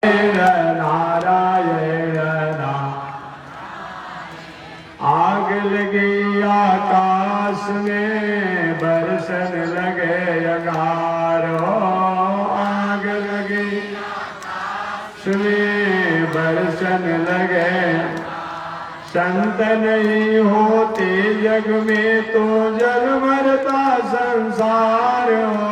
नारायण आग लगी आकाश में बरसन लगे अंगारो। आग लगी आकाश में बरसन लगे। संत नहीं होते जग में तो जल मरता संसार हो।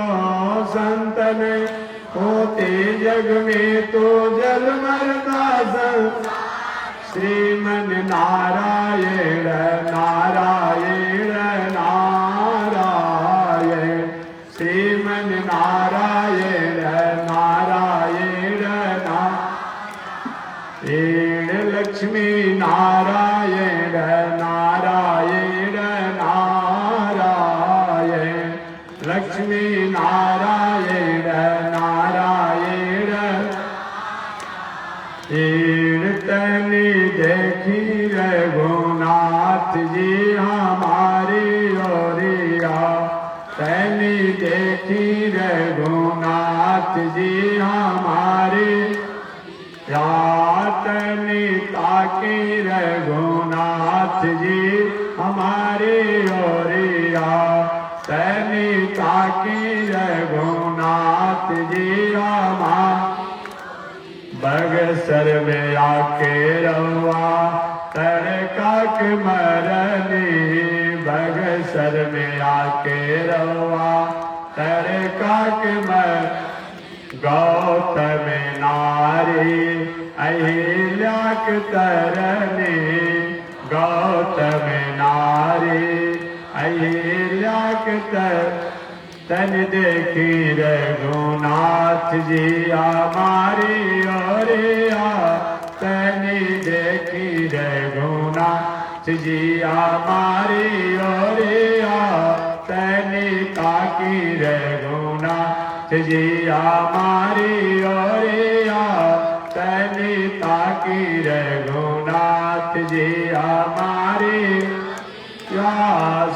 संत नहीं होते जग में तो जल मरता संसार। श्रीमन नारायण नारायण नारायण श्रीमन नारायण नारायण नारायण लक्ष्मी नारायण नारायण नारायण लक्ष्मी नारायण नारायण। तनी देखी रघुनाथ जी हमारी ओरिया। तनी देखी रघुनाथ जी हमारी या। तनी ताकी रघुनाथ जी हमारी ओरिया। तनी ताकी रघुनाथ जी हमारी। बगसर में आके रवा तरकाक मरनी। बगसर में आके रवा तरकाक मर। गौतम नारी अहिल्याक तरनी। गौतम नारी अहिल्याक तर। तन देखी रघुनाथ जी हमारी ओरिया। तनी देखी रघुनाथ जी हमारी ओरिया। तनी ताकी रघुनाथ जी हमारी ओरिया। तनी ताकी रघुनाथ जी हमारी या।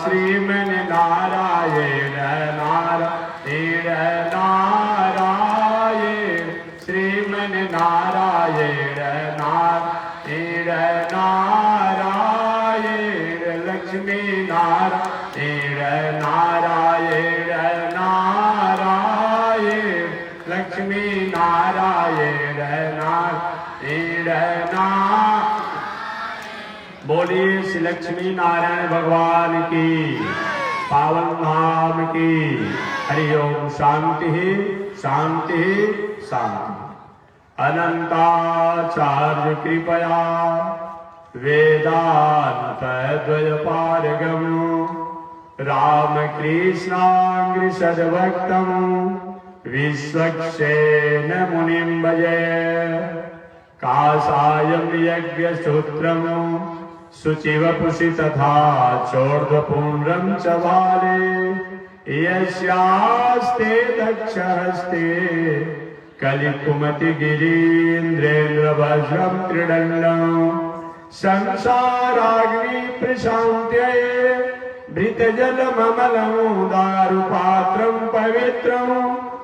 श्रीमन नारायण नारायण नारायण श्रीमन नारायण नारायण नारायण लक्ष्मी नारायण नारायण नारायण लक्ष्मी नारायण नारायण नारायण। बोलिए श्री लक्ष्मी नारायण भगवान की पावन धाम की। हरि ओम। शांति शांति शांति। अनंताचार्य कृपया वेदांत द्वयपारगम रामकृष्णांग्रि सद्भक्तम विश्वक्सेन मुनिं भजे। काषायं यज्ञसूत्रम् शुचिवपुषि तथा चोर्ध्वपुण्ड्रं च बाले। यस्यास्ते दक्षहस्ते कलिकुमतिगिरीन्द्रेन्द्रवज्रं त्रिदण्डं। संसाराग्नि प्रशान्त्यै भृतजलममलं दारुपात्रं पवित्रं।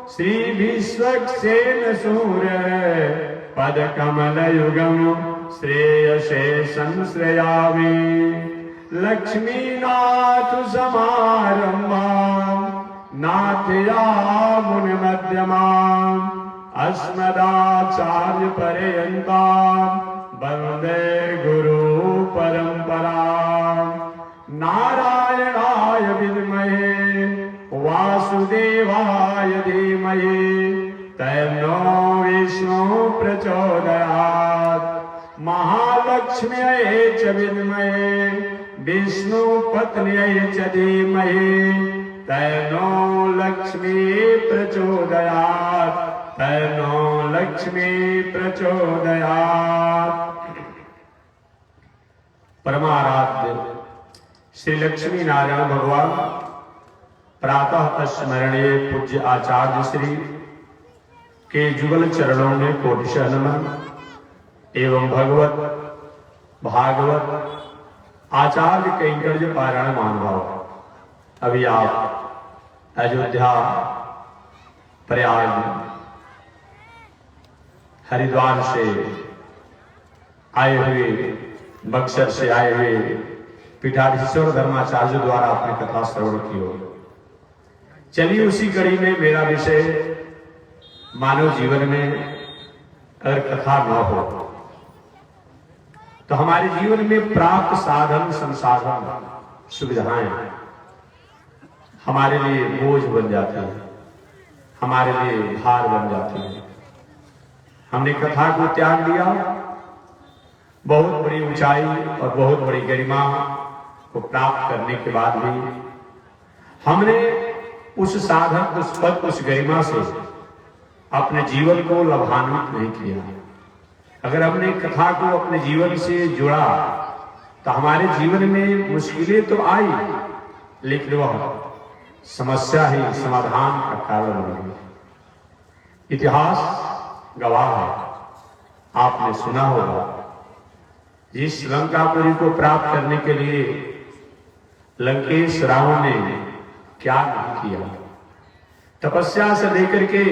श्रीविश्वक्सेन सूर्य पदकमलयुगं श्रेयसे संश्रयामि। लक्ष्मीनाथ समारम्भां नाथयामुनिमध्यमाम् अस्मदाचार्यपर्यन्तां वन्दे गुरुपरम्पराम्। नारायणाय विद्महे वासुदेवाय धीमहि तन्नो विष्णु प्रचोदयात्। महालक्ष्म्यै च विद्महे विष्णुपत्न्यै च धीमहि तन्नो लक्ष्मी प्रचोदयात्। तन्नो लक्ष्मी प्रचोदयात्। परमाराध्य श्री लक्ष्मी नारायण भगवान प्रातः स्मरणीय पूज्य आचार्य श्री के जुगल चरणों में कोटिशः नमन एवं भगवत भागवत आचार्य कैंकर्य पारायण महानुभाव। अभी आप अयोध्या प्रयाग हरिद्वार से आए हुए, बक्सर से आए हुए पीठाधीश्वर धर्माचार्य द्वारा अपनी कथा श्रवण की हो। चलिए उसी कड़ी में मेरा विषय मानव जीवन में अगर कथा न हो तो हमारे जीवन में प्राप्त साधन संसाधन सुविधाएं हमारे लिए बोझ बन जाती है, हमारे लिए भार बन जाती है। हमने कथा को त्याग दिया, बहुत बड़ी ऊंचाई और बहुत बड़ी गरिमा को प्राप्त करने के बाद भी हमने उस साधन, उस पद, उस गरिमा से अपने जीवन को लाभान्वित नहीं किया। अगर हमने कथा को अपने जीवन से जुड़ा तो हमारे जीवन में मुश्किलें तो आई, लेकिन वह समस्या ही समाधान का कारण बनी। इतिहास गवाह है, आपने सुना होगा, जिस लंकापुरी को प्राप्त करने के लिए लंकेश रावण ने क्या नहीं किया, तपस्या से लेकर के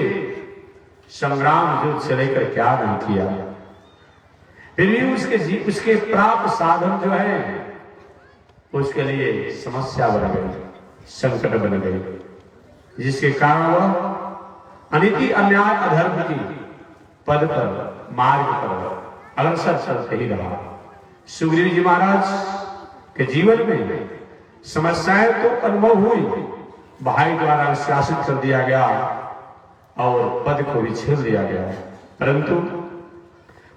संग्राम युद्ध से लेकर क्या नहीं किया, फिर भी उसके प्राप्त साधन जो है उसके लिए समस्या बन गई, संकट बन गई, जिसके कारण वह अनिति अन्याय अधर्म की पद पर, मार्ग पर अग्रसर चलते ही रहा। सुग्रीव जी महाराज के जीवन में समस्याएं तो अनुभव हुई, भाई द्वारा शासित कर दिया गया और पद को भी छीन लिया गया, परंतु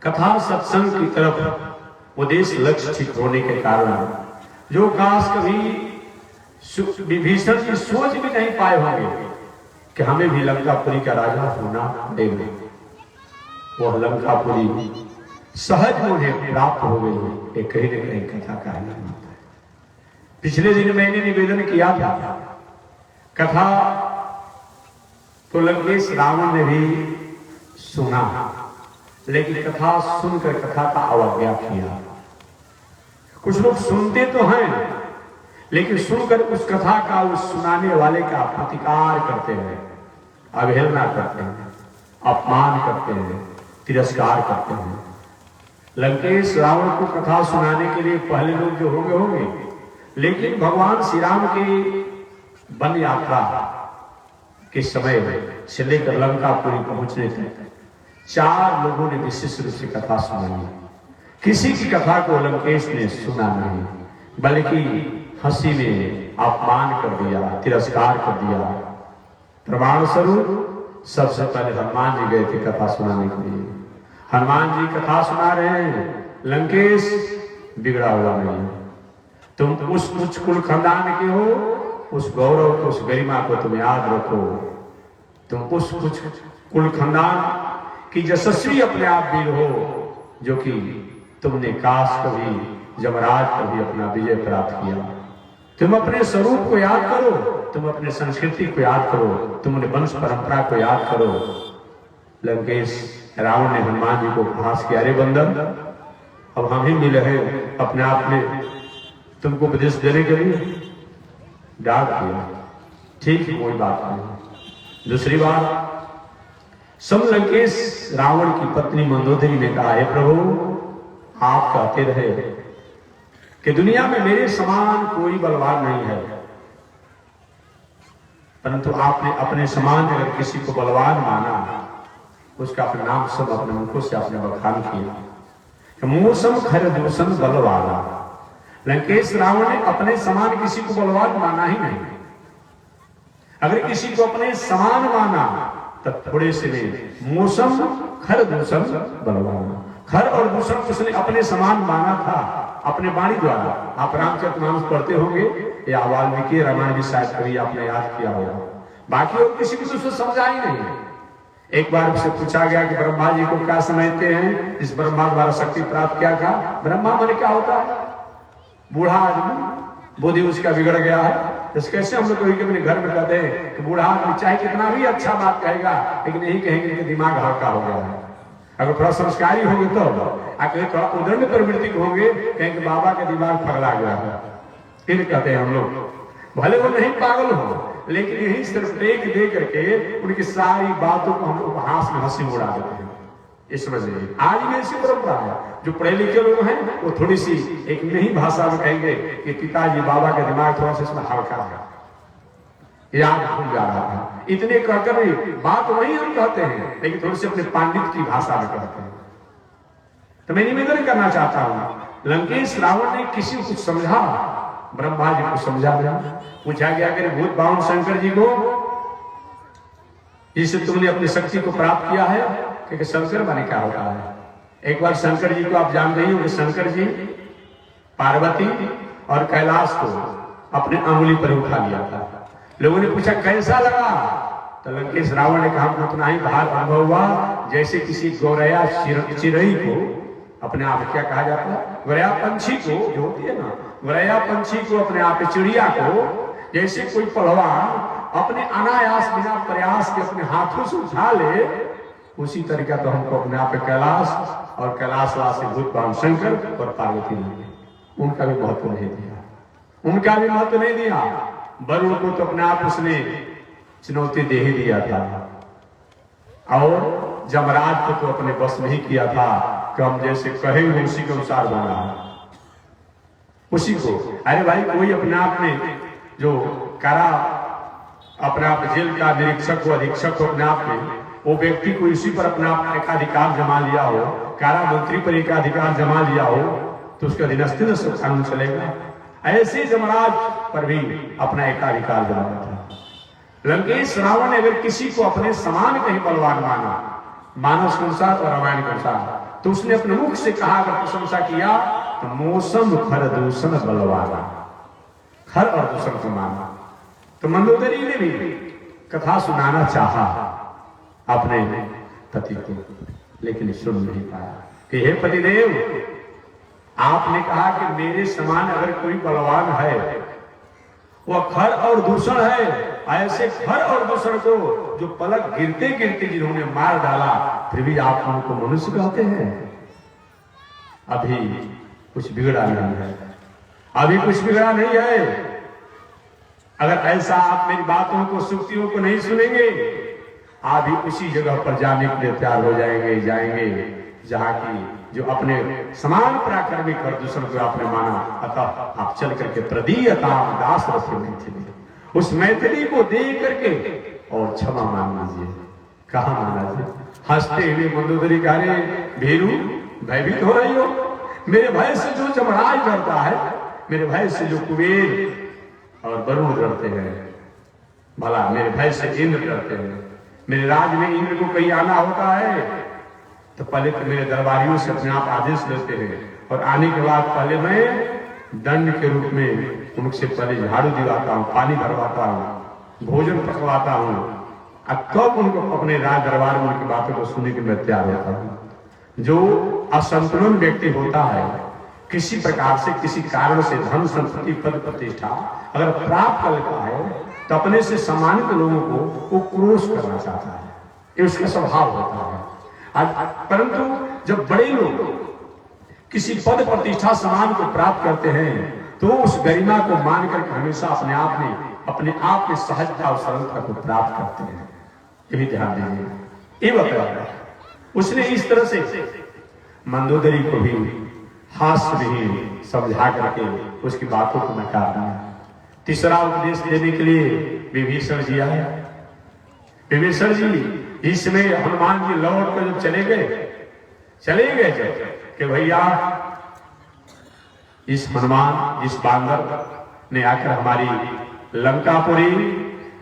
कथा सत्संग की तरफ उद्देश्य लक्ष्य ठीक होने के कारण जो काश कभी विभीषण की सोच भी नहीं पाए होंगे कि हमें भी लंकापुरी का राजा होना पड़ेगा, वह लंकापुरी सहज उन्हें प्राप्त हो गई। एक कहीं न कहीं कथा का नाम आता है। पिछले दिन मैंने निवेदन किया था, कथा तो लंकेश रावण ने भी सुना, लेकिन कथा सुनकर कथा का अवज्ञा किया। कुछ लोग सुनते तो हैं, लेकिन सुनकर उस कथा का, उस सुनाने वाले का प्रतिकार करते हैं, अवहेलना करते हैं, अपमान करते हैं, तिरस्कार करते हैं। लंकेश रावण को कथा सुनाने के लिए पहले लोग जो होंगे, लेकिन भगवान श्री राम की वन यात्रा के समय से लेकर लंकापुरी पहुंचने तक 4 लोगों ने विशेष रूप से कथा सुनाई। किसी की कथा को लंकेश ने सुना नहीं, बल्कि हंसी में अपमान कर दिया, तिरस्कार कर दिया। प्रमाण स्वरूप सबसे पहले हनुमान जी गए थे कथा सुनाने के लिए। हनुमान जी कथा सुना रहे हैं, लंकेश बिगड़ा हुआ नहीं, तुम उस उच्च कुल खानदान के हो, उस गौरव को, उस गरिमा को तुम याद रखो। तुम उस उच्च कुल खानदान की यशस्वी अपने आप वीर हो, जो कि तुमने काश कभी जमराज पर भी अपना विजय प्राप्त किया। तुम अपने स्वरूप को याद करो, तुम अपने संस्कृति को याद करो, तुम अपने वंश परंपरा को याद करो। लंकेश रावण ने हनुमान जी को उपहास किया, अरे बंदर, अब हम ही मिले हैं अपने आप में तुमको उपदेश देने के लिए, डांट दिया। ठीक है, कोई बात नहीं। दूसरी बात, सब लंकेश रावण की पत्नी मंदोदरी ने कहा, हे प्रभु, आप कहते रहे कि दुनिया में मेरे समान कोई बलवान नहीं है, परंतु आपने अपने समान अगर किसी को बलवान माना, उसका अपने नाम सब अपने मुखों से आपने बखान किया। मूसम खरदूषण बलवाना। लंकेश रावण ने अपने समान किसी को बलवान माना ही नहीं। अगर किसी को अपने समान माना तो थोड़े से ने मौसम खरदूषण बलवाना। खर और दूषण उसने अपने समान माना था अपने वाणी द्वारा। आप रामचरितमानस पढ़ते होंगे या वाल्मीकि रामायण भी शायद कभी आपने याद किया होगा। बाकी और किसी को तो समझा ही नहीं है। एक बार उससे पूछा गया कि ब्रह्मा जी को क्या समझते हैं, इस ब्रह्मा द्वारा शक्ति प्राप्त क्या था। ब्रह्मा माने क्या होता है, बूढ़ा आदमी, बुद्धि उसका बिगड़ गया है। तो कैसे हम लोग अपने घर में कहते हैं कि बूढ़ा आदमी चाहे कितना भी अच्छा बात कहेगा, लेकिन यही कहेंगे कि दिमाग हल्का हो गया है। अगर थोड़ा संस्कारी होंगे तो आगे थोड़ा उदंड प्रवृत्ति होंगे, कहेंगे बाबा का दिमाग पगला गया है। फिर कहते हैं हम लोग भले वो नहीं पागल हो, लेकिन यही सिर्फ देख दे करके उनकी सारी बातों को हम उपहास में हंसी उड़ा देते हैं। ये समझ लीजिए। आज भी ऐसी परंपरा है, जो पढ़े लिखे लोग हैं वो थोड़ी सी एक नई भाषा में कहेंगे कि पिताजी बाबा का दिमाग थोड़ा सा इसमें हल्का है, याद भूल जा रहा था, इतने कहकर भी बात वही हम कहते हैं, लेकिन थोड़ी सी अपने पांडित की भाषा में कहते हैं। तो मैं निवेदन करना चाहता हूं, लंकेश रावण ने किसी को कुछ समझा, ब्रह्मा जी को समझा गया। पूछा गया कि भूत बावन शंकर जी को, जिससे तुमने अपनी शक्ति को प्राप्त किया है, क्योंकि शंकर माने क्या होता है। एक बार शंकर जी को आप जानते ही हो कि शंकर जी पार्वती और कैलाश को अपने अंगुली पर उठा लिया था। लोगों ने पूछा कैसा लगा, तो लंकेश रावण ने कहा उतना ही भार अनुभव हुआ जैसे किसी गौरैया चिरई को अपने आप, क्या कहा जाता है, गौरैया पंछी को, जो होती है ना गौरैया पंछी को अपने आप, चिड़िया को जैसे कोई पहलवान अपने अनायास बिना प्रयास के अपने हाथों से उठा ले, उसी तरीका तो हमको अपने आप कैलाश और कैलाशवासी भूत बावन शंकर और पार्वती ने, उनका भी महत्व नहीं दिया, उनका भी महत्व नहीं दिया। वरुण को तो अपने आप उसने चुनौती दे ही दिया था, और जमराज को तो अपने बस में ही किया था कि हम जैसे कहेंगे उसी के अनुसार बना उसी को। अरे भाई, कोई अपने आप में जो कारा अपने आप जेल का निरीक्षक हो, अधीक्षक हो, अपने आप में वो व्यक्ति को इसी पर अपना एकाधिकार जमा लिया हो, कारा मंत्री पर एकाधिकार जमा लिया हो, तो उसका दिनस्ती न सुख कानून चलेगा। ऐसे जमराज पर भी अपना एकाधिकार जमा था। लंकेश रावण ने अगर किसी को अपने समान कहीं बलवान माना, मानस के अनुसार और रामायण के अनुसार, तो उसने अपने मुख से कहा, अगर प्रशंसा किया तो मौसम खर दूषण बलवाना, खर और दूषण को माना। तो मंदोदरी ने भी कथा सुनाना चाहा अपने पति को, लेकिन सुन नहीं पाया कि हे पतिदेव, आपने कहा कि मेरे समान अगर कोई बलवान है, वह खर और दूषण है। ऐसे खर और दूषण को जो पलक गिरते गिरते जिन्होंने मार डाला, फिर भी आप उनको मनुष्य कहते हैं। अभी कुछ बिगड़ा नहीं है, अभी कुछ बिगड़ा नहीं है। अगर ऐसा आप मेरी बातों को, सुक्तियों को नहीं सुनेंगे, आप भी उसी जगह पर जाने के लिए तैयार हो जाएंगे जहां की जो अपने समान पराक्रमी कर दूषण को आपने माना। अतः आप चल करके प्रदीयता दास रखे मैथिली, उस मैथिली को देख करके और क्षमा मांग लीजिए। कहा माना जी? हंसते हुए मंदोदरी कह रहे, भीरू भयभीत हो रही हो, मेरे भय से जो जमराज डरता है, मेरे भय से जो कुबेर और वरुण डरते हैं, भला मेरे भय से इंद्र डरते हैं। मेरे राज में इंद्र को कहीं आना होता है तो पहले तो मेरे दरबारियों से अपने आप आदेश लेते हैं, और आने के बाद पहले मैं दंड के रूप में उनसे पहले झाड़ू दिलाता हूँ, पानी भरवाता हूँ, भोजन पकवाता हूँ, अब कब उनको अपने राज दरबार में उनकी बातों को सुनने के मैं तैयार होता हूँ। जो असंतुलन व्यक्ति होता है, किसी प्रकार से, किसी कारण से धन संपत्ति पद प्रतिष्ठा अगर प्राप्त कर लेता है, तो अपने से सम्मानित लोगों को वो क्रोध करना चाहता है, ये उसका स्वभाव होता है। परंतु जब बड़े लोग किसी पद प्रतिष्ठा सम्मान को प्राप्त करते हैं, तो उस गरिमा को मानकर हमेशा अपने आप में सहजता और सरलता को प्राप्त करते हैं। ये भी ध्यान दीजिए। ये बताया उसने इस तरह से मंदोदरी को भी हास्य भी समझा करके उसकी बातों को नकार दिया। तीसरा उपदेश देने के लिए विभीषण जी आए। विभीषण जी इस समय हनुमान जी लौट कर जब चले गए कि भैया इस हनुमान, इस बांदर ने आकर हमारी लंकापुरी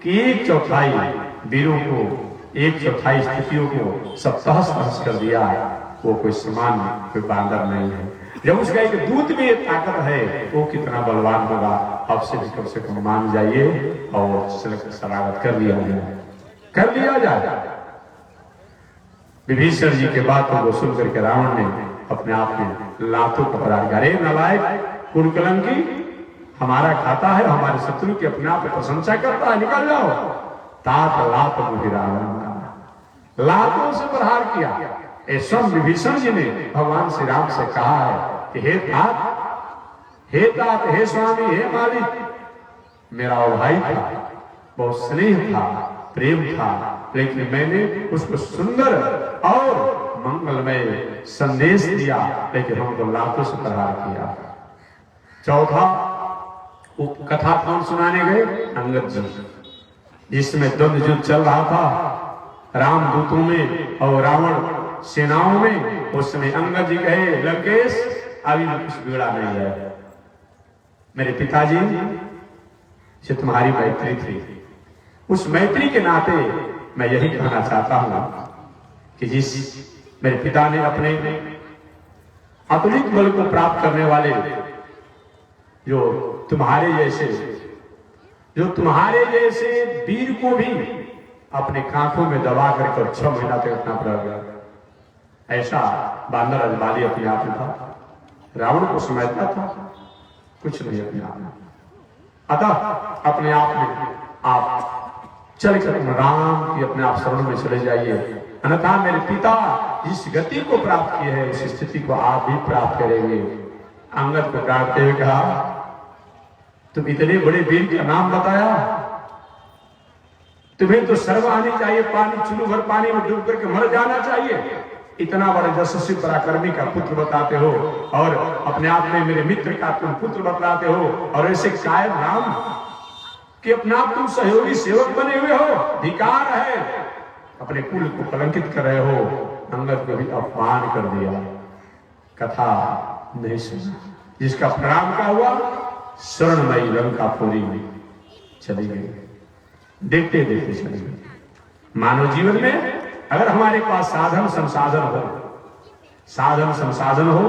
की 1/4 वीरों को, 1/4 स्थितियों को सब तहस कर दिया। वो कोई सामान्य कोई बांदर नहीं है। जब उसका एक दूत में ताकत है, वो कितना बलवान होगा। अब से भी कम से कम मान जाइए और शरारत कर लिया जाए। विभीषण जी के बातों को सुनकर के रावण ने अपने आप में लातों का पराग, अरे नालायक कुलकलंकी, हमारा खाता है, हमारे शत्रु की अपने आप प्रशंसा करता है, निकल जाओ। तात लात मुझे रावण, लातों से प्रहार किया। ऐसा विभीषण जी ने भगवान श्री राम से कहा है कि हे तात, हे स्वामी, हे मालिक, मेरा वो भाई था, बहुत स्नेह था, प्रेम था, लेकिन मैंने उसको सुंदर और मंगलमय संदेश दिया, लेकिन हमको लातों से प्रहार किया। चौथा वो कथा कौन सुनाने गए? अंगद जी, जिसमें द्वंद्व युद्ध चल रहा था रामदूतों में और रावण सेनाओं में। उस समय अंगद जी कहे, लंकेश अभी भी कुछ बिगड़ा नहीं है, मेरे पिताजी से तुम्हारी मैत्री थी, उस मैत्री के नाते मैं यही कहना चाहता हूं कि जिस मेरे पिता ने अपने अतुलित बल को प्राप्त करने वाले जो तुम्हारे जैसे वीर को भी अपने कांखों में दबा कर 6 महीना तक रखना पड़ा, ऐसा बांदर अजबाली अपने आप में था। रावण को समझता था कुछ नहीं अपने आप में, अतः अपने आप में आप चल कर राम की अपने आप शरण में चले जाइए, अन्यथा मेरे पिता जिस गति को प्राप्त किए है उस स्थिति को आप भी प्राप्त करेंगे। अंगद को डांटते हुए कहा, तुम इतने बड़े वीर का नाम बताया, तुम्हें तो शर्म आनी चाहिए, पानी चुल्लू भर पानी में डूब करके मर जाना चाहिए। इतना बड़े यशस्वी पराक्रमी का पुत्र बताते हो और अपने आप में मेरे मित्र का तुम पुत्र बतलाते हो, और ऐसे कायर नाम कि अपने आप तुम सहयोगी सेवक बने हुए हो, धिक्कार है, अपने कुल को कलंकित कर रहे हो। अंगद को भी अपमान कर दिया, कथा नहीं सुना, जिसका परिणाम क्या हुआ? स्वर्णमयी लंकापुरी में चली गई, देखते देखते चली गई। मानव जीवन में अगर हमारे पास साधन संसाधन हो,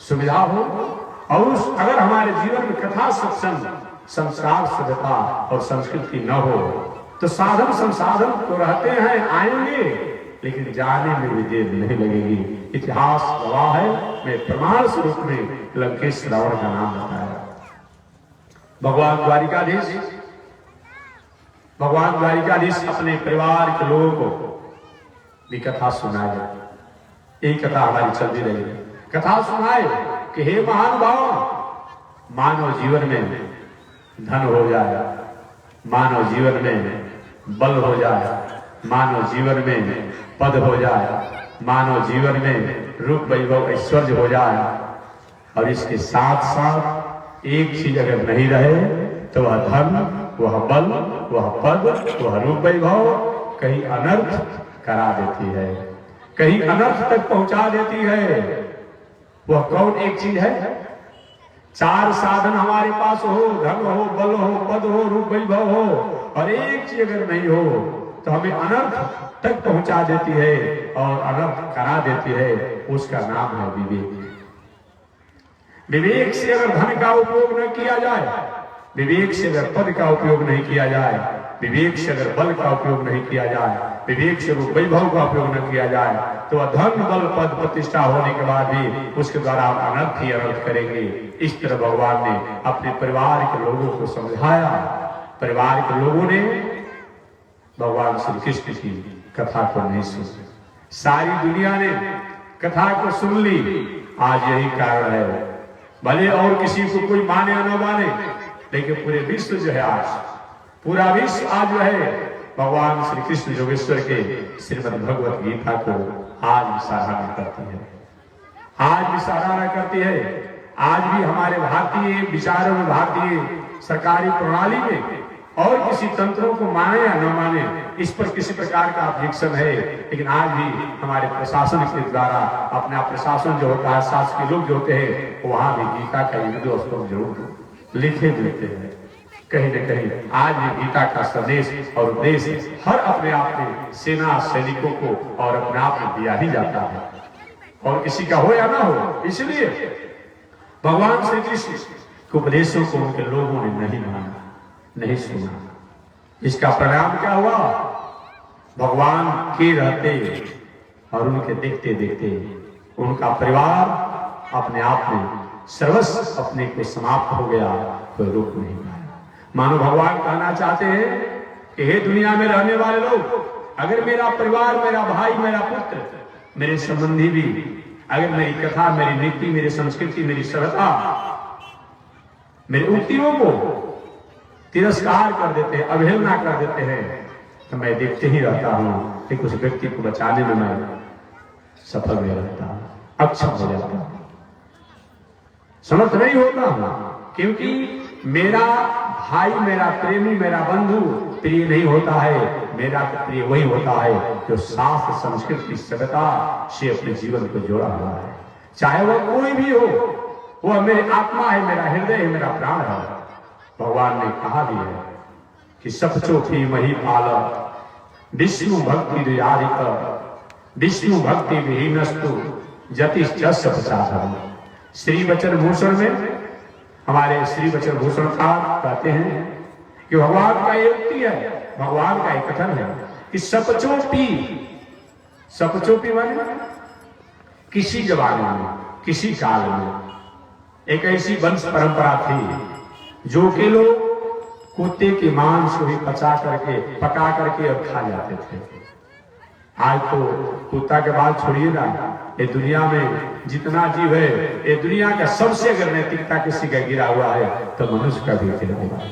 सुविधा हो, और अगर हमारे जीवन में कथा सत्संग संस्कार सभ्यता और संस्कृति न हो, तो साधन संसाधन तो रहते हैं, आएंगे, लेकिन जाने में भी देर नहीं लगेगी। इतिहास गवाह है, मैं प्रमाण स्वरूप में लंकेश रावण का नाम बताया। भगवान द्वारिकाधीश अपने परिवार के लोगों को भी कथा सुनाए, यही कथा हमारी चलती रही। कथा सुनाए कि हे महानुभाव, मानव जीवन में धन हो जाए, मानव जीवन में बल हो जाए, मानव जीवन में पद हो जाए, मानव जीवन में रूप वैभव ऐश्वर्य हो जाए, और इसके साथ साथ एक चीज अगर नहीं रहे तो वह धन, वह बल, वह पद, वह रूप वैभव कहीं अनर्थ करा देती है, कहीं अनर्थ तक पहुंचा देती है। वह कौन एक चीज है? 4 साधन हमारे पास हो, धन हो, बल हो, पद हो, रूप वैभव हो, और एक चीज अगर नहीं हो तो हमें अनर्थ तक पहुंचा देती है और अनर्थ करा देती है। उसका नाम है विवेक। विवेक से अगर धन का उपयोग न किया जाए, विवेक से अगर पद का उपयोग नहीं किया जाए, विवेक से अगर बल का उपयोग नहीं किया जाए, विवेक से रूप वैभव का उपयोग न किया जाए, तो धन बल पद प्रतिष्ठा होने के बाद भी उसके द्वारा आप अनर्थ ही अनर्थ करेंगे। इस तरह भगवान ने अपने परिवार के लोगों को समझाया। परिवार के लोगों ने भगवान श्री कृष्ण की कथा को नहीं सुनी, सारी दुनिया ने कथा को सुन ली। आज यही कारण है, भले और किसी को कोई माने या न माने, लेकिन पूरे विश्व जो है, आज पूरा विश्व आज जो है भगवान श्री कृष्ण योगेश्वर के श्रीमद् भगवत गीता को आज भी सराहना करती है, आज भी सराहना करती है। आज भी हमारे भारतीय विचारों में, भारतीय सरकारी प्रणाली में और किसी तंत्रों को माने या न माने, इस पर किसी प्रकार का ऑब्जेक्शन है, लेकिन आज भी हमारे प्रशासन के द्वारा अपना प्रशासन जो होता है, शासकीय लोग जो होते हैं, वहां भी गीता का श्लोक जरूर लिखे देते हैं। कहीं न कहीं आज भी गीता का संदेश और उपदेश हर अपने आप में सेना सैनिकों को और अपने आप में दिया ही जाता है, और किसी का हो या ना हो। इसलिए भगवान श्री कृष्ण के उपदेशों को उनके लोगों ने नहीं माना, नहीं सुना। इसका परिणाम क्या हुआ? भगवान के रहते और उनके देखते देखते उनका परिवार अपने आप में सर्वस्व अपने को समाप्त हो गया, कोई रोक नहीं पाया। मानो भगवान कहना चाहते हैं कि हे दुनिया में रहने वाले लोग, अगर मेरा परिवार, मेरा भाई, मेरा पुत्र, मेरे संबंधी भी अगर मेरी कथा, मेरी नीति, मेरी संस्कृति, मेरी सभ्यता, मेरी उक्तियों को तिरस्कार कर देते हैं, अवहेलना कर देते हैं, तो मैं देखते ही रहता हूं कि कुछ व्यक्ति को बचाने में मैं सफल नहीं रहता, अक्षम हो जाता, समर्थ नहीं होता, क्योंकि मेरा भाई, मेरा प्रेमी, मेरा बंधु प्रिय नहीं होता है। मेरा प्रिय वही होता है जो शास्त्र संस्कृति सभ्यता से अपने जीवन को जोड़ा हुआ है, चाहे वह कोई भी हो। वह मेरी आत्मा है, मेरा हृदय है, मेरा प्राण है। भगवान ने कहा भी है कि सपचो फी मही पाल विष्णु भक्ति दुयारिक विष्णु भक्ति विहीनस्तु जतिश्च प्रसादम। श्री वचन भूषण में हमारे श्री वचन भूषणकार कहते हैं कि भगवान का एक उक्ति है, भगवान का एक कथन है कि सपचोपी माने किसी जमाने में, किसी काल में एक ऐसी वंश परंपरा थी जो के लोग कुत्ते के मांस को भी पका करके और खा जाते थे। आज तो कुत्ता के बाद छोड़िए ना, ये दुनिया में जितना जीव है, ये दुनिया का सबसे अगर नैतिकता किसी का गिरा हुआ है तो मनुष्य का भी गिरा हुआ है।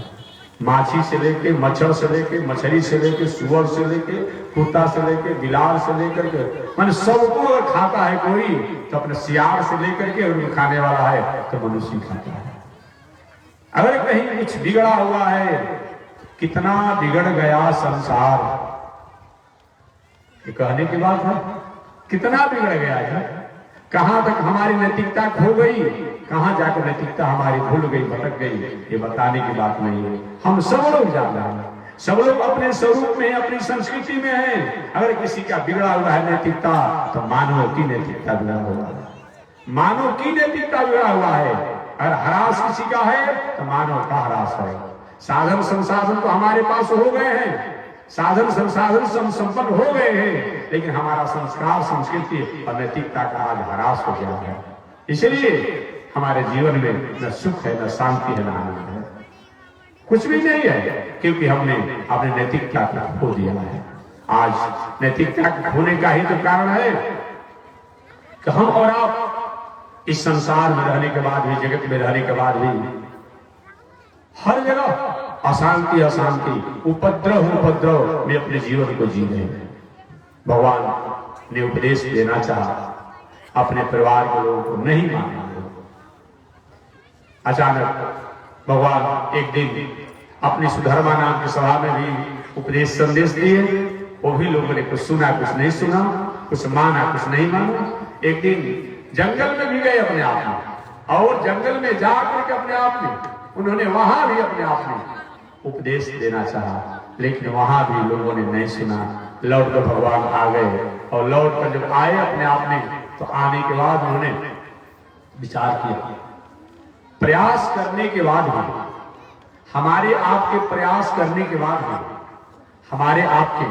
माछी से लेके, मच्छर से लेके, मछली से लेके, सुअर से लेके, कुत्ता से लेके, बिलार से लेकर के, मान सबको अगर खाता है कोई तो अपने सियार से लेकर के उनको खाने वाला है तो मनुष्य ही खाता है। अगर कहीं कुछ बिगड़ा हुआ है, कितना बिगड़ गया संसार, ये कहने की बात है, कितना बिगड़ गया है। कहां तक हमारी नैतिकता खो गई, कहां जाकर नैतिकता हमारी भूल गई, भटक गई, ये बताने की बात नहीं है। हम सब लोग जान रहे हैं, सब लोग अपने स्वरूप में, अपनी संस्कृति में हैं। अगर किसी का बिगड़ा हुआ है नैतिकता तो मानव की नैतिकता बिगड़ा हुआ है, मानव की नैतिकता बिगड़ा हुआ है। अगर हरास किसी का है तो मानव का हरास है। साधन संसाधन तो हमारे पास हो गए हैं, साधन संसाधन संपन्न हो गए हैं, लेकिन हमारा संस्कार, संस्कृति और नैतिकता का आज हरास हो गया है। इसलिए हमारे जीवन में न सुख है, न शांति है, न आनंद है, कुछ भी नहीं है, क्योंकि हमने अपने नैतिकता को खो दिया है। आज नैतिकता को खोने का ही तो कारण है कि हम और आप इस संसार में रहने के बाद भी, जगत में रहने के बाद भी हर जगह अशांति अशांति, उपद्रव में अपने जीवन को जी रहे हैं। भगवान ने उपदेश देना चाहा, अपने परिवार के लोगों को नहीं माना। अचानक भगवान एक दिन अपनी सुधर्मा नाम की सभा में भी उपदेश संदेश दिए। वो भी लोगों ने कुछ सुना, कुछ नहीं सुना, कुछ माना, कुछ नहीं माना। एक दिन जंगल में भी गए अपने आप में, और जंगल में जाकर के अपने आप में उन्होंने वहां भी अपने आप में उपदेश देना चाहा, लेकिन वहां भी लोगों ने नहीं सुना। लौट कर भगवान आ गए, और लौट कर जब आए अपने आप में, तो आने के बाद उन्होंने विचार किया। प्रयास करने के बाद भी, हमारे आपके प्रयास करने के बाद भी, हमारे आपके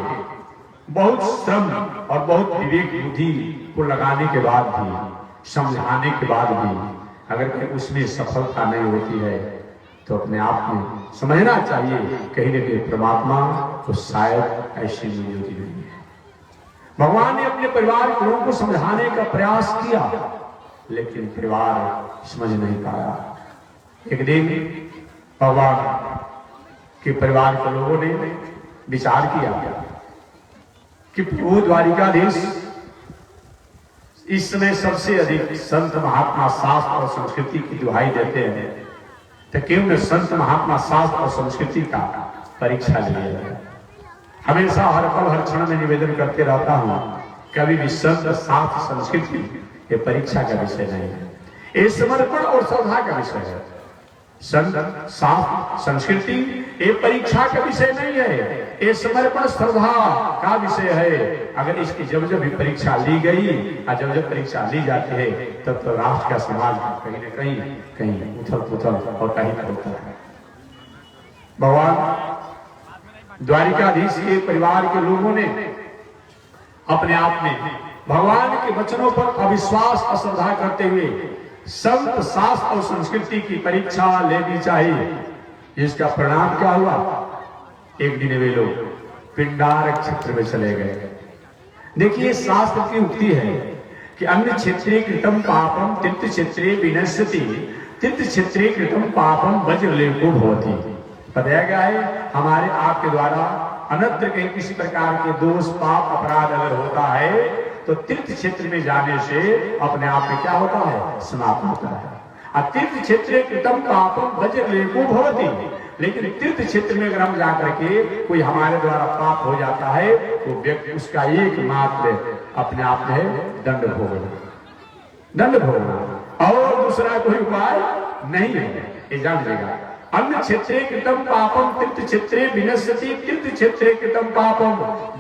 बहुत श्रम और बहुत विवेक बुद्धि को लगाने के बाद भी, समझाने के बाद भी अगर उसमें सफलता नहीं होती है तो अपने आप में समझना चाहिए कहीं न कहीं परमात्मा तो शायद ऐसी नियोजित नहीं है। भगवान ने अपने परिवार के लोगों को समझाने का प्रयास किया, लेकिन परिवार समझ नहीं पाया। एक दिन भगवान के परिवार के लोगों ने विचार किया कि प्रभु द्वारिकाधीश इस समय सबसे अधिक संत महात्मा शास्त्र और संस्कृति की दुहाई देते हैं, तो क्यों न संत महात्मा शास्त्र और संस्कृति का परीक्षा लिया जाए। हमेशा हर पल हर क्षण में निवेदन करते रहता हूं, कभी भी संत शास्त्र संस्कृति ये परीक्षा का विषय नहीं है, ये समर्पण और श्रद्धा का विषय है। संत शास्त्र संस्कृति ये परीक्षा का विषय नहीं है, ये समर्पण श्रद्धा का विषय है। अगर इसकी जब जब भी परीक्षा ली गई और जब जब परीक्षा ली जाती है तब तो राष्ट्र का समाज कहीं न कहीं उथल पुथल और कहीं होता है। भगवान द्वारिकाधीश के परिवार के लोगों ने अपने आप में भगवान के वचनों पर अविश्वास अश्रद्धा करते हुए संत शास्त्र और संस्कृति की परीक्षा लेनी चाहिए। इसका परिणाम क्या हुआ? एक दिन वे लोग पिंडार क्षेत्र में चले गए। देखिए शास्त्र की उक्ति है कि अन्य क्षेत्रे कृतम पापम तीर्थ क्षेत्रे विनश्यति, तीर्थ क्षेत्रे कृतम पापम वज्रलेपो भवति। बताया गया है हमारे आपके द्वारा अन्यत्र कहीं किसी प्रकार के दोष पाप अपराध अगर होता है तो तीर्थ क्षेत्र में जाने से अपने आप में क्या होता है, समाप्त होता है। और तीर्थ क्षेत्र कृतम पापम वज्रलेको भवति, लेकिन तीर्थ क्षेत्र में अगर हम जाकर के कोई हमारे द्वारा पाप हो जाता है तो व्यक्ति उसका एकमात्र अपने आप में दंड भोगना और दूसरा कोई उपाय नहीं है। ये जान लेगा। अन्य क्षेत्रे कृतम पापम तीर्थ क्षेत्रे विनश्यति, तीर्थ क्षेत्रे कृतम पापम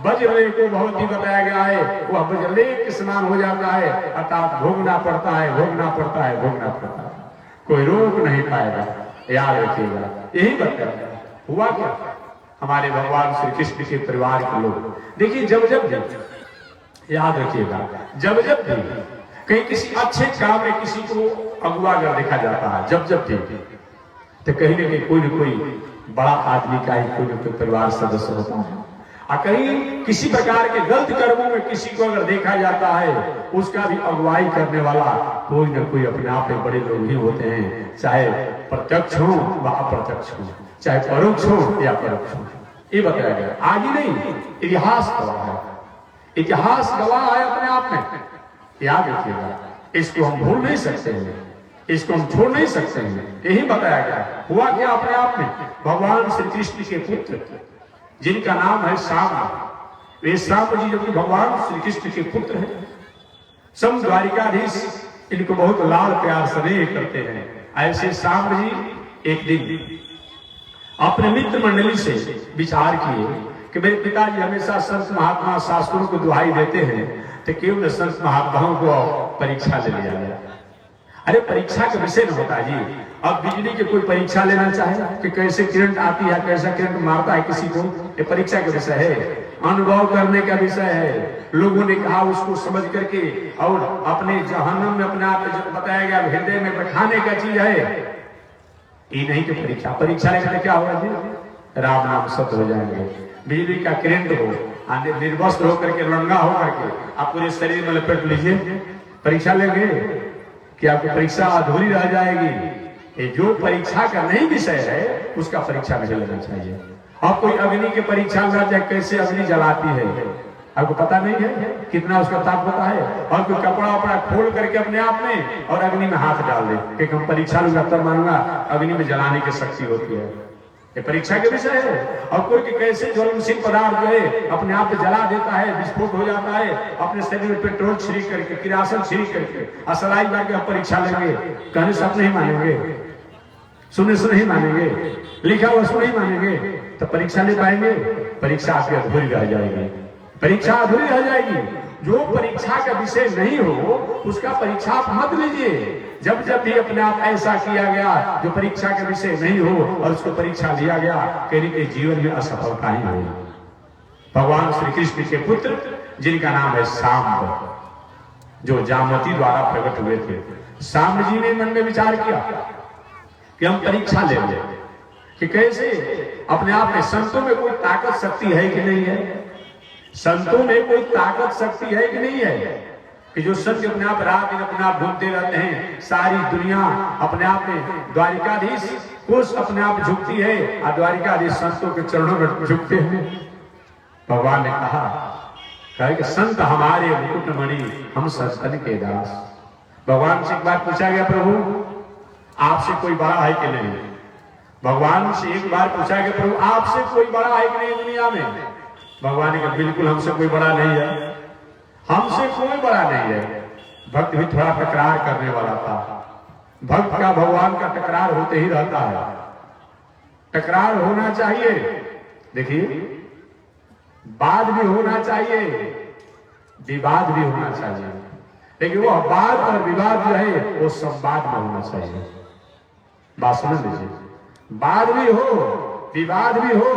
वज्रलेको भवति बताया गया है। वह वज्रलेख के समान हो जाता है, अर्थात भोगना पड़ता है। कोई रोक नहीं पाएगा। याद रखिएगा। यही बताया हुआ क्या हमारे भगवान श्री कृष्ण के परिवार के लोग। देखिए जब भी याद रखिएगा, जब भी कहीं किसी अच्छे काम में किसी को अगुवा कर देखा जाता है, जब भी तो कहीं न कोई बड़ा आदमी का ही कोई न कोई परिवार सदस्य होता है। और कहीं किसी प्रकार के गलत कर्मों में किसी को अगर देखा जाता है, उसका भी अगुवाई करने वाला कोई न कोई अपने आप में बड़े लोग ही होते हैं, चाहे प्रत्यक्ष हो व अप्रत्यक्ष हो, चाहे परोक्ष हो या परोक्ष हो। ये बताया गया। आगे नहीं, इतिहास गवाह है, इतिहास गवाह है अपने आप में। याद रखिएगा, इसको हम भूल नहीं सकते हैं, इसको हम छोड़ नहीं सकते हैं। यही बताया गया। हुआ क्या अपने आप में, भगवान श्री कृष्ण के पुत्र जिनका नाम है शाम, वे शाम जी जो कि भगवान श्री कृष्ण के पुत्र हैं, सम द्वारिकाधीश इनको बहुत लाल प्यार स्नेह करते हैं। ऐसे शाम जी एक दिन अपने मित्र मंडली से विचार किए कि मेरे पिताजी हमेशा संत महात्मा शास्त्रों को दुहाई देते हैं, तो क्यों न संत महात्माओं को परीक्षा ले लिया गया। अरे परीक्षा का विषय न होता जी। अब बिजली की कोई परीक्षा लेना चाहे कि कैसे करंट आती है, कैसा करंट मारता है किसी को, ये परीक्षा का विषय है, अनुभव करने का विषय है। लोगों ने कहा उसको समझ करके और अपने जहन्नम में अपने आप बताया गया हृदय में बैठाने का चीज है। ये नहीं कि परीक्षा लेकर क्या होगा जी, राम नाम सत्य हो जाएंगे। बिजली का करंट हो, निर्वस्त्र होकर के, लंगा होकर के आप पूरे शरीर में लपेट लीजिए, परीक्षा लेंगे कि आपकी परीक्षा अधूरी रह जाएगी। ये जो परीक्षा का नहीं विषय है उसका परीक्षा नहीं लेना चाहिए। अब कोई अग्नि की परीक्षा लेना चाहे, कैसे अग्नि जलाती है आपको पता नहीं है, कितना उसका ताप होता है। और कोई कपड़ा वपड़ा खोल करके अपने आप में और अग्नि में हाथ डाल दे कि हम परीक्षा लूंगा तब मानूंगा, अग्नि में जलाने की शक्ति होती है। ये परीक्षा के विषय है। और कोई कैसे ज्वलनशील पदार्थ जो है अपने आप में जला देता है, विस्फोट हो जाता है, अपने शरीर में पेट्रोल छिड़क करके, किरासन छिड़क करके असलाई मार के हम परीक्षा लेंगे, कहने से आप नहीं मानेंगे, सुनने से नहीं मानेंगे, लिखा हुआ सुन नहीं मानेंगे, तो परीक्षा ले पाएंगे? परीक्षा आपकी अधूरी रह जाएगी, परीक्षा अधूरी रह जाएगी। जो परीक्षा का विषय नहीं हो उसका परीक्षा आप मत लीजिए। जब भी अपने आप ऐसा किया गया जो परीक्षा का विषय नहीं हो और उसको परीक्षा लिया गया, कहीं के जीवन में असफलता ही होगी। भगवान श्री कृष्ण के पुत्र जिनका नाम है शाम, जो जामवती द्वारा प्रकट हुए थे, शाम जी ने मन में विचार किया कि हम परीक्षा लेंगे कि कैसे अपने आप में संतों में कोई ताकत शक्ति है कि नहीं है, संतों में कोई ताकत शक्ति है कि नहीं है, कि जो संत अपने आप रात दिन अपने आप घूमते रहते हैं, सारी दुनिया अपने आप में द्वारिकाधीश कुछ अपने आप झुकती है और द्वारिकाधीश संतों के चरणों में झुकते हैं। भगवान ने कहा कि संत हमारे मुकुटमणि, हम सत्संग के दास। भगवान से एक बार पूछा गया, प्रभु आपसे कोई बड़ा है कि नहीं? भगवान से एक बार पूछा गया, प्रभु आपसे कोई बड़ा है कि नहीं दुनिया में? भगवान ने कहा बिल्कुल हमसे कोई बड़ा नहीं है, हमसे कोई बड़ा नहीं है। भक्त भी थोड़ा टकरार करने वाला था। भक्त का भगवान का टकरार होते ही रहता है, टकरार होना चाहिए। देखिए वाद भी होना चाहिए, विवाद भी होना चाहिए, लेकिन वो वाद और विवाद जो है वो संवाद में होना चाहिए। बात समझ लीजिए, वाद भी हो विवाद भी हो,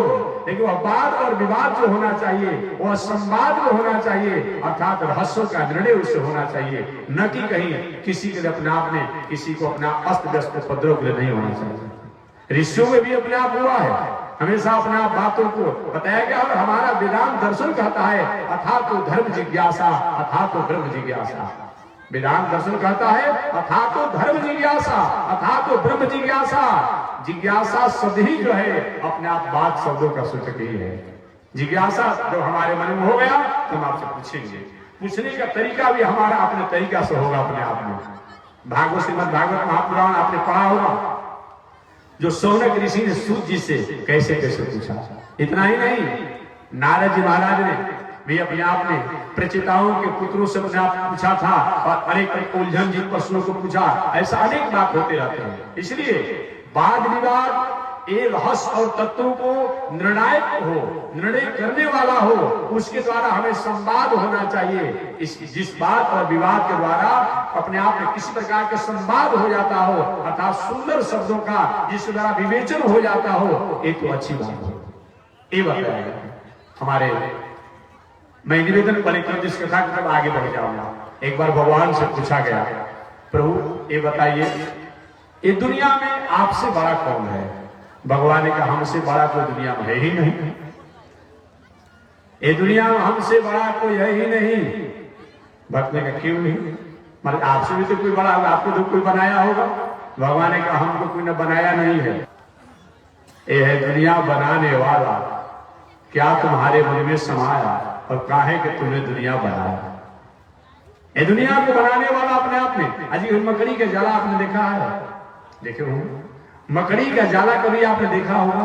लेकिन वह वाद और विवाद जो होना चाहिए वह संवाद में होना चाहिए, अर्थात रहस्यों का निर्णय उससे होना चाहिए, न कि कहीं किसी के लिए अपने आप में किसी को अपना अस्त व्यस्त उपद्रव के लिए नहीं होना चाहिए। ऋषियों में भी अपने आप हुआ है, हमेशा अपने आप बातों को बताया गया। और हमारा वेदांत दर्शन कहता है अर्थात तो धर्म जिज्ञासा, अर्थात तो ब्रह्म जिज्ञासा। वेदांत दर्शन कहता है अर्थात तो धर्म जिज्ञासा, अर्थात तो ब्रह्म जिज्ञासा। जिज्ञासा शब्द ही जो है अपने आप बात शब्दों का सूचक ही है। जिज्ञासा जो हमारे मन में हो गया तो हम आपसे पूछेंगे, पूछने का तरीका भी हमारा अपने तरीका से होगा अपने आप में। भागवत श्रीमद् भागवत महापुराण आपने पढ़ा होगा, जो सौनक ऋषि ने सूत जी से कैसे कैसे पूछा। इतना ही नहीं, नारद जी महाराज ने भी अपने आप में प्रचेताओं के पुत्रों से अपने आप पूछा था और अनेक उलझन जी प्रश्नों को पूछा। ऐसा अनेक बात होते रहते हैं। इसलिए वाद विवाद ये रहस्य और तत्वों को निर्णायक हो, निर्णय करने वाला हो, उसके द्वारा हमें संवाद होना चाहिए। जिस बात और विवाद के द्वारा अपने आप में किसी प्रकार का संवाद हो जाता हो, अर्थात सुंदर शब्दों का जिसके द्वारा विवेचन हो जाता हो, ये तो अच्छी बात हो। ये बताया हमारे, मैं निवेदन करें जिस कथा की तरफ आगे बढ़ जाऊंगा। एक बार भगवान से पूछा गया, प्रभु ये बताइए, ये दुनिया में आपसे बड़ा कौन है? भगवान ने कहा, हमसे बड़ा कोई दुनिया में है ही नहीं। ये दुनिया में हमसे बड़ा कोई है ही नहीं। भक्त ने कहा, क्यों नहीं? मतलब आपसे भी तो कोई बड़ा होगा, आपको तो कोई बनाया होगा। भगवान ने कहा, हमको कोई ने बनाया नहीं है, ये है दुनिया बनाने वाला। क्या तुम्हारे मन में समाया और काहे कि तुमने दुनिया बनाया? ये दुनिया को बनाने वाला अपने आप में। अजी मकड़ी का जाला आपने देखा है? देखे हो मकड़ी का जाला कभी आपने देखा होगा?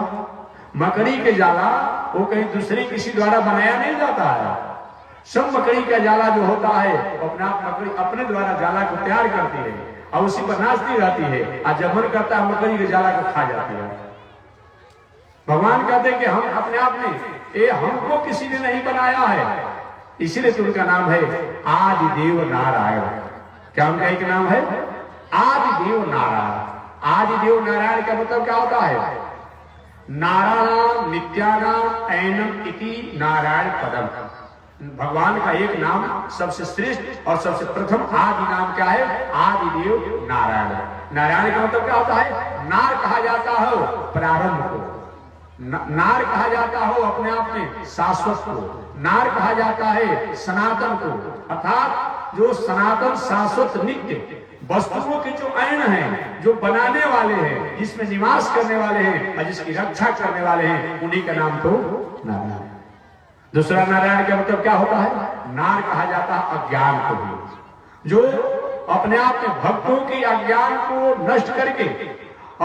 मकड़ी के जाला वो कहीं दूसरे किसी द्वारा बनाया नहीं जाता है। सब मकड़ी का जाला जो होता है अपना मकड़ी अपने द्वारा जाला को तैयार करती है और उसी पर नाचती रहती है, और जब मन करता है मकड़ी के जाला को खा जाती है। भगवान कहते हैं कि हम अपने आप में ये हमको किसी ने नहीं बनाया है, इसीलिए तो उनका नाम है आदिदेव नारायण। क्या उनका एक नाम है? आदिदेव नारायण। आदिदेव नारायण का मतलब क्या होता है? नारायण नित्यानाम ऐनम इति नारायण पदम। भगवान का एक नाम सबसे श्रेष्ठ और सबसे प्रथम आदि नाम क्या है? आदिदेव नारायण। नारायण का मतलब क्या होता है? नार कहा जाता हो प्रारंभ को, नार कहा जाता हो अपने आप में शाश्वत को, नार कहा जाता है सनातन को, अर्थात जो सनातन शाश्वत नित्य वस्तुओं के जो ऐन हैं, जो बनाने वाले हैं, जिसमें निवास करने वाले हैं और जिसकी रक्षा करने वाले हैं, उन्हीं का नाम तो नारायण। दूसरा नारायण का मतलब क्या होता है? नार कहा जाता है अज्ञान को भी, जो अपने आप में भक्तों की अज्ञान को नष्ट करके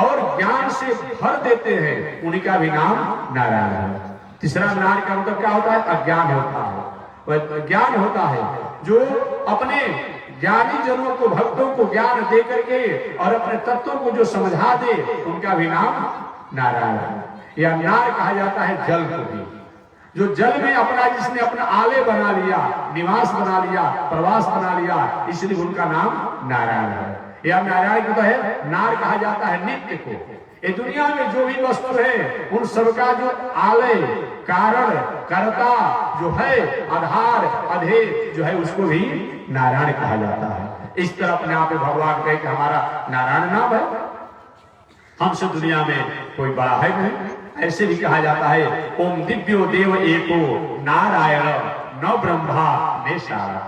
और ज्ञान से भर देते हैं, उन्हीं का भी नाम नारायण है। तीसरा नार का मतलब क्या होता है? अज्ञान होता है, वह ज्ञान होता है जो अपने ज्ञानी जनों को, भक्तों को ज्ञान दे करके और अपने तत्वों को जो समझा दे, उनका भी नाम नारायण है। या नार कहा जाता है जल को भी, जो जल में अपना जिसने अपना आलय बना लिया, निवास बना लिया, प्रवास बना लिया, इसलिए उनका नाम नारायण है। या नारायण को तो है नार कहा जाता है नित्य को। ये दुनिया में जो भी वस्तु है उन सबका जो आलय, कारण, कर्ता जो है, आधार, अधेय जो है, उसको भी नारायण कहा जाता है। इस तरह अपने आप में भगवान कहे कि हमारा नारायण नाम है, हमसे दुनिया में कोई बड़ा है नहीं। ऐसे भी कहा जाता है, ओम दिव्यो देव एको नारायण न ब्रह्मा ने सारा।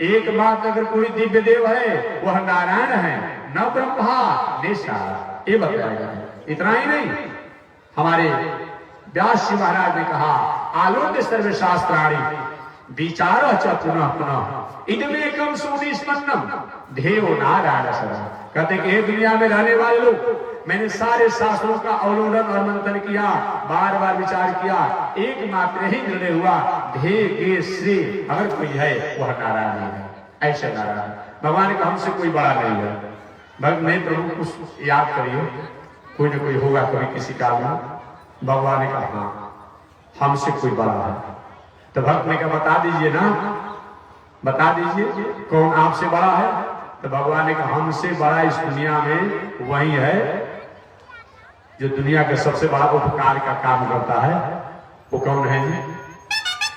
एकमात्र अगर कोई दिव्य देव है वह नारायण है, न ब्रह्मा ने सारा। ये बताया गया है। इतना ही नहीं, हमारे व्यास जी महाराज ने कहा, आलोक्य सर्व शास्त्राणी विचार च पुनः पुनः इदमेकम सुनिस्मन्नम देव नारायण सदा। कहते कि दुनिया में रहने वाले लोग, मैंने सारे शास्त्रों का अवलोकन और मंथन किया, बार बार विचार किया, एकमात्र ही निर्णय हुआ, ध्येय के श्री अगर कोई है वह नारायण है। ऐसे नारायण भगवान का हमसे कोई बड़ा नहीं है। भक्त नहीं, प्रभु कुछ याद करिए, कोई ना कोई होगा कभी किसी काल में। भगवान ने कहा हाँ हमसे कोई बड़ा है। तो भक्त ने कहा बता दीजिए ना, बता दीजिए कौन आपसे बड़ा है। तो भगवान ने कहा हमसे बड़ा इस दुनिया में वही है जो दुनिया का सबसे बड़ा उपकार का काम करता है। वो कौन है?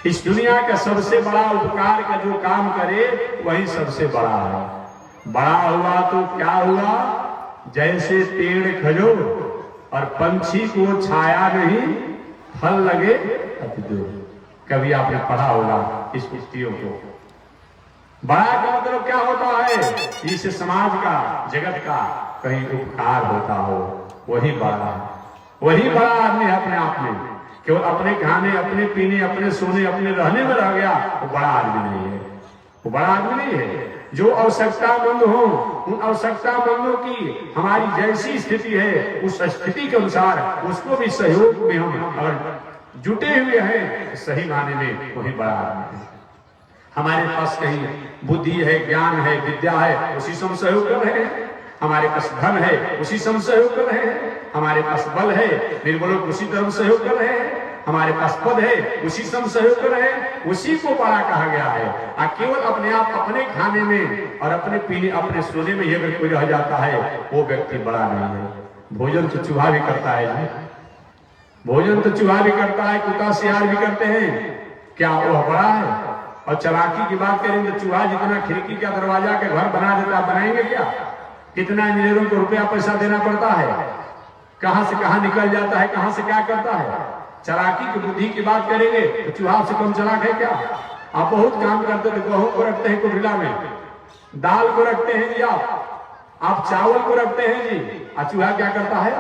इस दुनिया का सबसे बड़ा उपकार का जो काम करे वही सबसे बड़ा है। बड़ा हुआ तो क्या हुआ? जैसे पेड़ खजूर और पंछी को छाया नहीं, फल लगे अति दूर। कभी आपने पढ़ा होगा इस पुस्तियों को। बड़ा का मतलब क्या होता है? जिससे समाज का, जगत का कहीं उपकार होता हो, वही बड़ा है। वही बड़ा आदमी है अपने आप में। केवल अपने खाने, अपने पीने, अपने सोने, अपने रहने में रह गया, वो बड़ा आदमी नहीं है। वो बड़ा आदमी नहीं है। जो आवश्यकतामंद हो, उन आवश्यकतामंदों की हमारी जैसी स्थिति है उस स्थिति के अनुसार उसको भी सहयोग में हम अगर जुटे हुए हैं, सही माने में वही बड़ा आदमी है। हमारे पास कहीं बुद्धि है, ज्ञान है, विद्या है, उसी से हम सहयोग कर रहे हैं। हमारे पास धन है, उसी से हम सहयोग कर रहे हैं। हमारे पास बल है, निर्बलों को उसी तरह सहयोग कर रहे हैं। हमारे पास पद है, उसी से हम सहयोग कर रहे हैं। उसी को बड़ा कहा गया है। केवल अपने आप अपने खाने में और अपने पीने, अपने सोने में अगर कोई रह जाता है, वो व्यक्ति बड़ा नहीं है। भोजन तो चूहा भी करता है जी, भोजन तो चूहा भी करता है, कुत्ता सियार भी करते हैं, क्या वो बड़ा है? और चालाकी की बात करें तो चूहा जितना खिड़की का दरवाजा के घर बना देता, बनाएंगे क्या? कितना इंजीनियरों को रुपया पैसा देना पड़ता है, कहां से कहां निकल जाता है, कहां से क्या करता है। चालाकी की बुद्धि की बात करेंगे तो चूहा से कम चालाक है क्या? आप बहुत काम करते थे, गेहूं को रखते हैं कुल्ला में, दाल को रखते हैं जी, आप चावल को रखते हैं जी, और चूहा क्या करता है?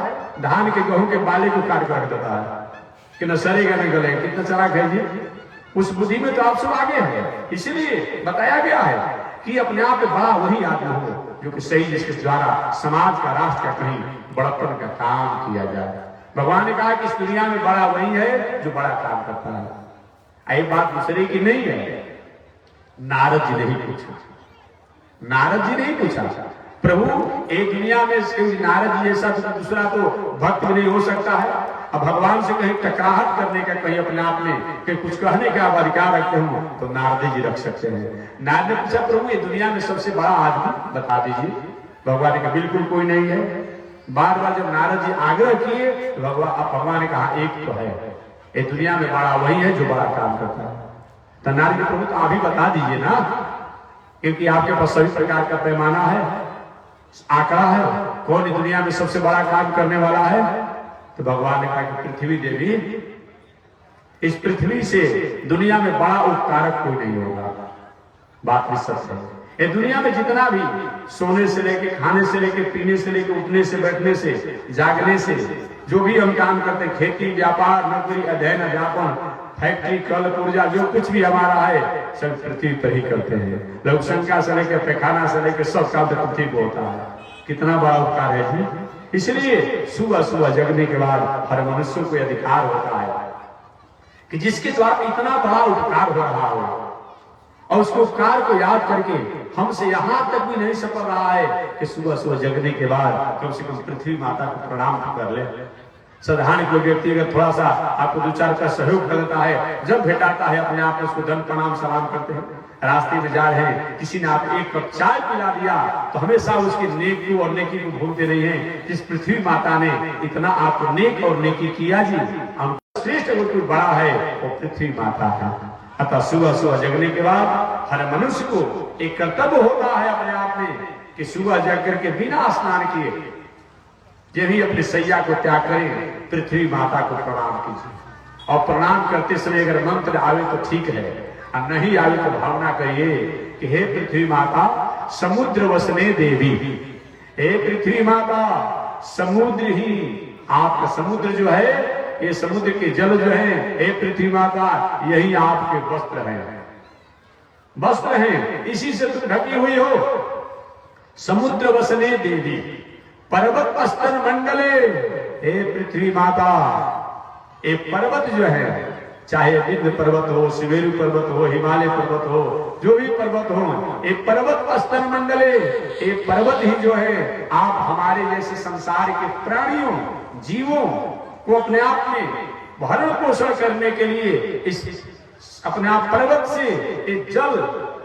धान के गेहूं के बाले को काट कर रख देता है कि न सरेगा न गलेगा। कितना चालाक है जी। उस बुद्धि में तो आप सब आगे हैं। इसलिए बताया गया है कि अपने आप में बड़ा वही आदमी हो जो कि सही, जिसके द्वारा समाज का, राष्ट्र का कहीं बड़प्पन का काम किया जाए। भगवान ने कहा कि इस दुनिया में बड़ा वही है जो बड़ा काम करता है। ये बात दूसरे की नहीं है। नारद जी ने ही पूछा, नारद जी ने ही पूछा, प्रभु एक दुनिया में नारद जी जैसा तो दूसरा तो भक्त भी नहीं हो सकता है। अब भगवान से कहीं टकराहट करने का, कहीं अपने आप में कहीं कुछ कहने का अधिकार रखते हो तो नारद जी रख सकते हैं। नारद ने पूछा, प्रभु ये दुनिया में सबसे बड़ा आदमी बता दीजिए। भगवान ने कहा बिल्कुल कोई नहीं है। बार बार जब नारद जी आग्रह किए तो भगवान ने कहा एक तो है, ये दुनिया में बड़ा वही है जो बड़ा काम करता है। तो नारद जी, प्रभु तो आप ही बता दीजिए ना, क्योंकि आपके पास सभी प्रकार का पैमाना है, आंकड़ा है, कौन दुनिया में सबसे बड़ा काम करने वाला है। तो भगवान ने कहा कि पृथ्वी देवी, इस पृथ्वी से दुनिया में बड़ा उपकारक कोई नहीं होगा। बात भी सच है। ये दुनिया में जितना भी सोने से लेके, खाने से लेके, पीने से लेके, उठने से, बैठने से, जागने से, जो भी हम काम करते हैं, खेती, व्यापार, नौकरी, अध्ययन, अध्यापन, फैक्ट्री, कल, ऊर्जा, जो कुछ भी हमारा है सब पृथ्वी पर ही करते हैं। लोग शंका से लेकर, पैखाना से लेकर सब काम पृथ्वी को होता है। कितना बड़ा उपकार है जी। इसलिए सुबह सुबह जगने के बाद हर मनुष्य को अधिकार होता है कि जिसके द्वारा इतना बड़ा उपकार हो रहा हो और उसको उपकार को याद करके हमसे यहां तक भी नहीं सफल रहा है कि सुबह सुबह जगने के बाद कम से कम पृथ्वी माता को प्रणाम कर ले। साधारण कोई व्यक्ति अगर थोड़ा सा आपको दो चार का सहयोग कर देता है, जब भेटाता है अपने आप में उसको दंड प्रणाम सलाम करते हैं। रास्ते में जा रहे हैं, किसी ने आप एक कप चाय पिला दिया तो हमेशा उसकी नेकी और नेकी को भूलते नहीं है। जिस पृथ्वी माता ने इतना आपको नेक और नेकी किया जी, हम श्रेष्ठ अगर कोई बड़ा है वो पृथ्वी माता है। अतः सुबह सुबह जगने के बाद हर मनुष्य को एक कर्तव्य होता है अपने आप में कि सुबह जग करके बिना स्नान किए ये भी अपने सैया को त्याग करें, पृथ्वी माता को प्रणाम कीजिए। और प्रणाम करते समय अगर मंत्र आवे तो ठीक है, और नहीं आवे तो भावना करिए कि हे पृथ्वी माता समुद्र वसने देवी, हे पृथ्वी माता समुद्र ही आपका, समुद्र जो है ये समुद्र के जल जो है, हे पृथ्वी माता यही आपके वस्त्र हैं, वस्त्र हैं, इसी से तुम ढकी हुई हो। समुद्र वसने देवी पर्वत अस्तर मंडले, हे पृथ्वी माता ये पर्वत जो है, चाहे विंध्य पर्वत हो, सिवेरु पर्वत हो, हिमालय पर्वत हो, जो भी पर्वत हो, ये पर्वत अस्तर मंडले, ये पर्वत ही जो है आप हमारे जैसे संसार के प्राणियों, जीवों को अपने आप में भरण पोषण करने के लिए इस अपने आप पर्वत से एक जल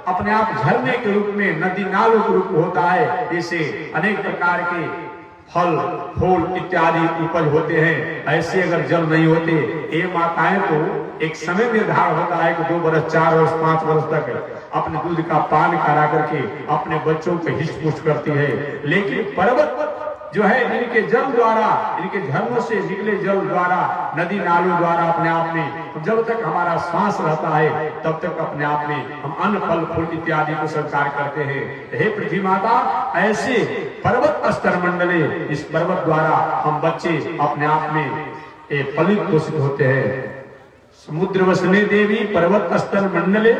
अपने आप झरने के रूप में, नदी नालों के रूप में होता है। इसे अनेक प्रकार के फल फूल इत्यादि उपज होते हैं। ऐसे अगर जल नहीं होते, ये माताएं तो एक समय निर्धारण होता है कि 2 वर्ष 4 वर्ष 5 वर्ष तक अपने दूध का पान करा करके अपने बच्चों को हिष्ट पुष्ट करती है। लेकिन पर्वत जो है इनके जल द्वारा, इनके झरनों से निकले जल द्वारा, नदी नालों द्वारा अपने आप में जब तक हमारा श्वास रहता है तब तक अपने आप में हम अन्न फल फूल इत्यादि को स्वीकार करते हैं। हे पृथ्वी माता ऐसे पर्वत अस्तर मंडले, इस पर्वत द्वारा हम बच्चे अपने आप में पलित पोषित होते हैं। समुद्र वसने देवी पर्वत अस्तर मंडले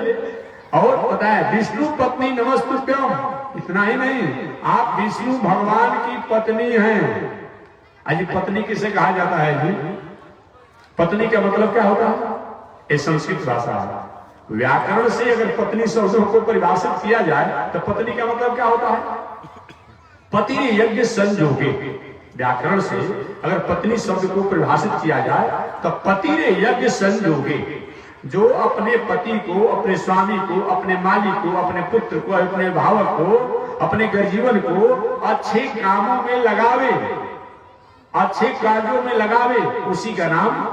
और पता है विष्णु पत्नी नमस्तुभ्यम, इतना ही नहीं, आप विष्णु भगवान की पत्नी हैं। आज पत्नी किसे कहा जाता है जी? पत्नी का मतलब क्या होता है? ये संस्कृत भाषा है। व्याकरण से अगर पत्नी शब्दों को परिभाषित किया जाए तो पत्नी का मतलब क्या होता है? पति यज्ञ संयोगे। व्याकरण से अगर पत्नी शब्द को परिभाषित किया जाए तो पति यज्ञ संयोगे, जो अपने पति को, अपने स्वामी को, अपने मालिक को, अपने पुत्र को, अपने भावक को, अपने गर्जीवन को अच्छे कामों में लगावे, अच्छे कार्यों में लगावे, उसी का नाम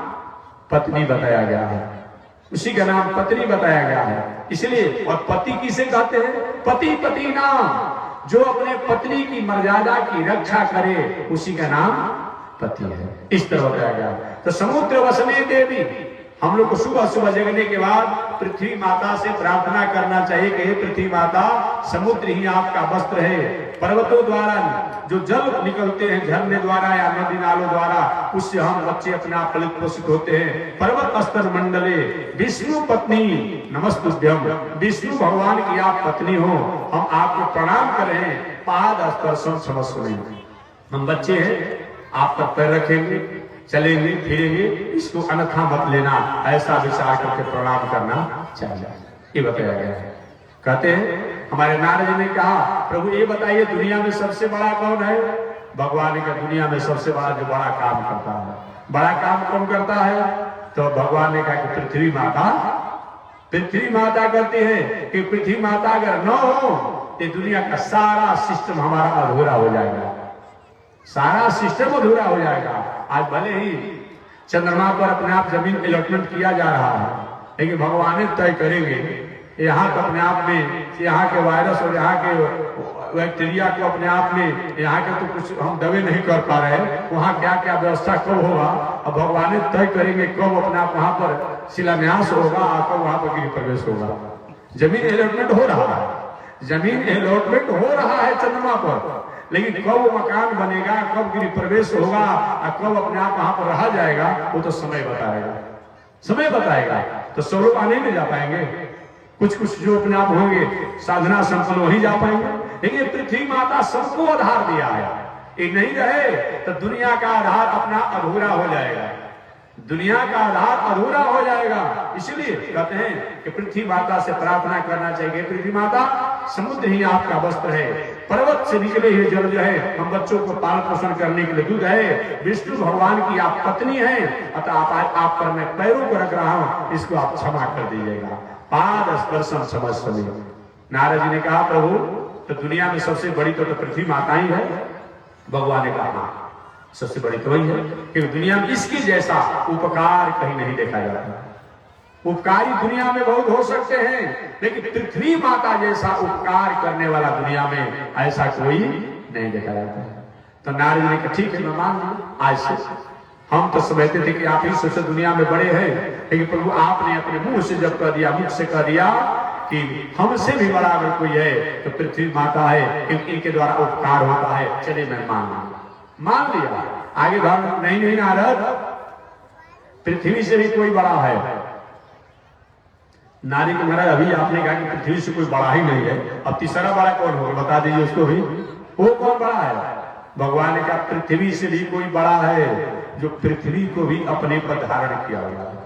पत्नी बताया गया है, उसी का नाम पत्नी बताया गया है। इसलिए और पति किसे कहते हैं? पति पति नाम, जो अपने पत्नी की मर्यादा की रक्षा करे उसी का नाम पति है। इस तरह बताया गया। तो समुद्र वसने देवी, हम लोग को सुबह सुबह जगने के बाद पृथ्वी माता से प्रार्थना करना चाहिए कि हे पृथ्वी माता, समुद्र ही आपका वस्त्र है, पर्वतों द्वारा जो जल निकलते हैं झरने द्वारा या नदी नालों द्वारा, उससे हम बच्चे अपना फलित पोषित होते हैं। पर्वत स्तर मंडले विष्णु पत्नी नमस्तुभ्यम, विष्णु भगवान की आप पत्नी हो, हम आपको प्रणाम कर रहे हैं। पाद स्पर्शम समस्वने, हम बच्चे हैं, आप पर पैर रखेंगे, चलेंगे फिरेंगे, इसको अन्यथा मत लेना, ऐसा विचार करके प्रणाम करना चाहिए, ये बताया गया है। कहते हैं हमारे नारद जी ने कहा, प्रभु ये बताइए दुनिया में सबसे बड़ा कौन है? भगवान का दुनिया में सबसे बड़ा जो बड़ा काम करता है, बड़ा काम कौन करता है? तो भगवान ने कहा कि पृथ्वी माता, पृथ्वी माता कहती है कि पृथ्वी माता अगर न हो ये दुनिया का सारा सिस्टम हमारा अधूरा हो जाएगा, सारा सिस्टम अधूरा हो जाएगा। आज भले ही चंद्रमा पर अपने आप जमीन अलॉटमेंट किया जा रहा है, लेकिन भगवान तय करेंगे यहाँ तो अपने आप में, यहाँ के वायरस और यहाँ के बैक्टीरिया को अपने आप में, यहाँ के तो कुछ हम दबे नहीं कर पा रहे, वहाँ क्या क्या व्यवस्था कब होगा, अब भगवान तय करेंगे कब अपने आप वहाँ पर शिलान्यास होगा, कब वहाँ पर गृह प्रवेश होगा। जमीन अलॉटमेंट हो रहा है, जमीन अलॉटमेंट हो रहा है चंद्रमा पर, लेकिन कब मकान बनेगा, कब गृह प्रवेश होगा और कब अपने आप वहां पर रहा जाएगा, वो तो समय बताएगा, समय बताएगा। तो सब लोग आने में जा पाएंगे, कुछ कुछ जो अपने आप होंगे साधना संपन्न वही जा पाएंगे, लेकिन पृथ्वी माता सबको आधार दिया है। ये नहीं रहे तो दुनिया का आधार अपना अधूरा हो जाएगा, दुनिया का आधार अधूरा हो जाएगा। इसलिए कहते हैं कि पृथ्वी माता से प्रार्थना करना चाहिए, पृथ्वी माता समुद्र ही आपका वस्त्र है, पर्वत से निकले हुए जल जो है हम बच्चों को पालन पोषण करने के लिए दूध है, विष्णु भगवान की आप पत्नी हैं, अतः आप पर मैं पैरों को रख रहा हूं, इसको आप क्षमा कर दीजिएगा। पाद स्पर्शम समस्वने। नारद जी ने कहा प्रभु तो दुनिया में सबसे बड़ी तो पृथ्वी माता ही है। भगवान ने कहा सबसे बड़ी तो वही है, क्योंकि दुनिया में इसके जैसा उपकार कहीं नहीं देखा जाता। उपकारी दुनिया में बहुत हो सकते हैं, लेकिन पृथ्वी माता जैसा उपकार करने वाला दुनिया में ऐसा कोई नहीं देखा जाता है। तो नारद ने कहा ठीक है मैं मान लूं, आज से हम तो समझते थे कि आप ही सबसे दुनिया में बड़े हैं, लेकिन प्रभु आपने अपने मुंह से जब कह दिया, मुख से कह दिया कि हमसे भी बड़ा अगर कोई है तो पृथ्वी माता है, क्योंकि इनके द्वारा उपकार होता है, चलिए मैं मान लिया। आगे भाग नहीं नारद, पृथ्वी से भी कोई बड़ा है। नारी को महाराज अभी आपने कहा कि पृथ्वी से कोई बड़ा ही नहीं है, अब तीसरा बड़ा कौन होगा बता दीजिए उसको भी, वो कौन बड़ा है? भगवान ने कहा पृथ्वी से भी कोई बड़ा है जो पृथ्वी को भी अपने पर धारण किया हुआ है।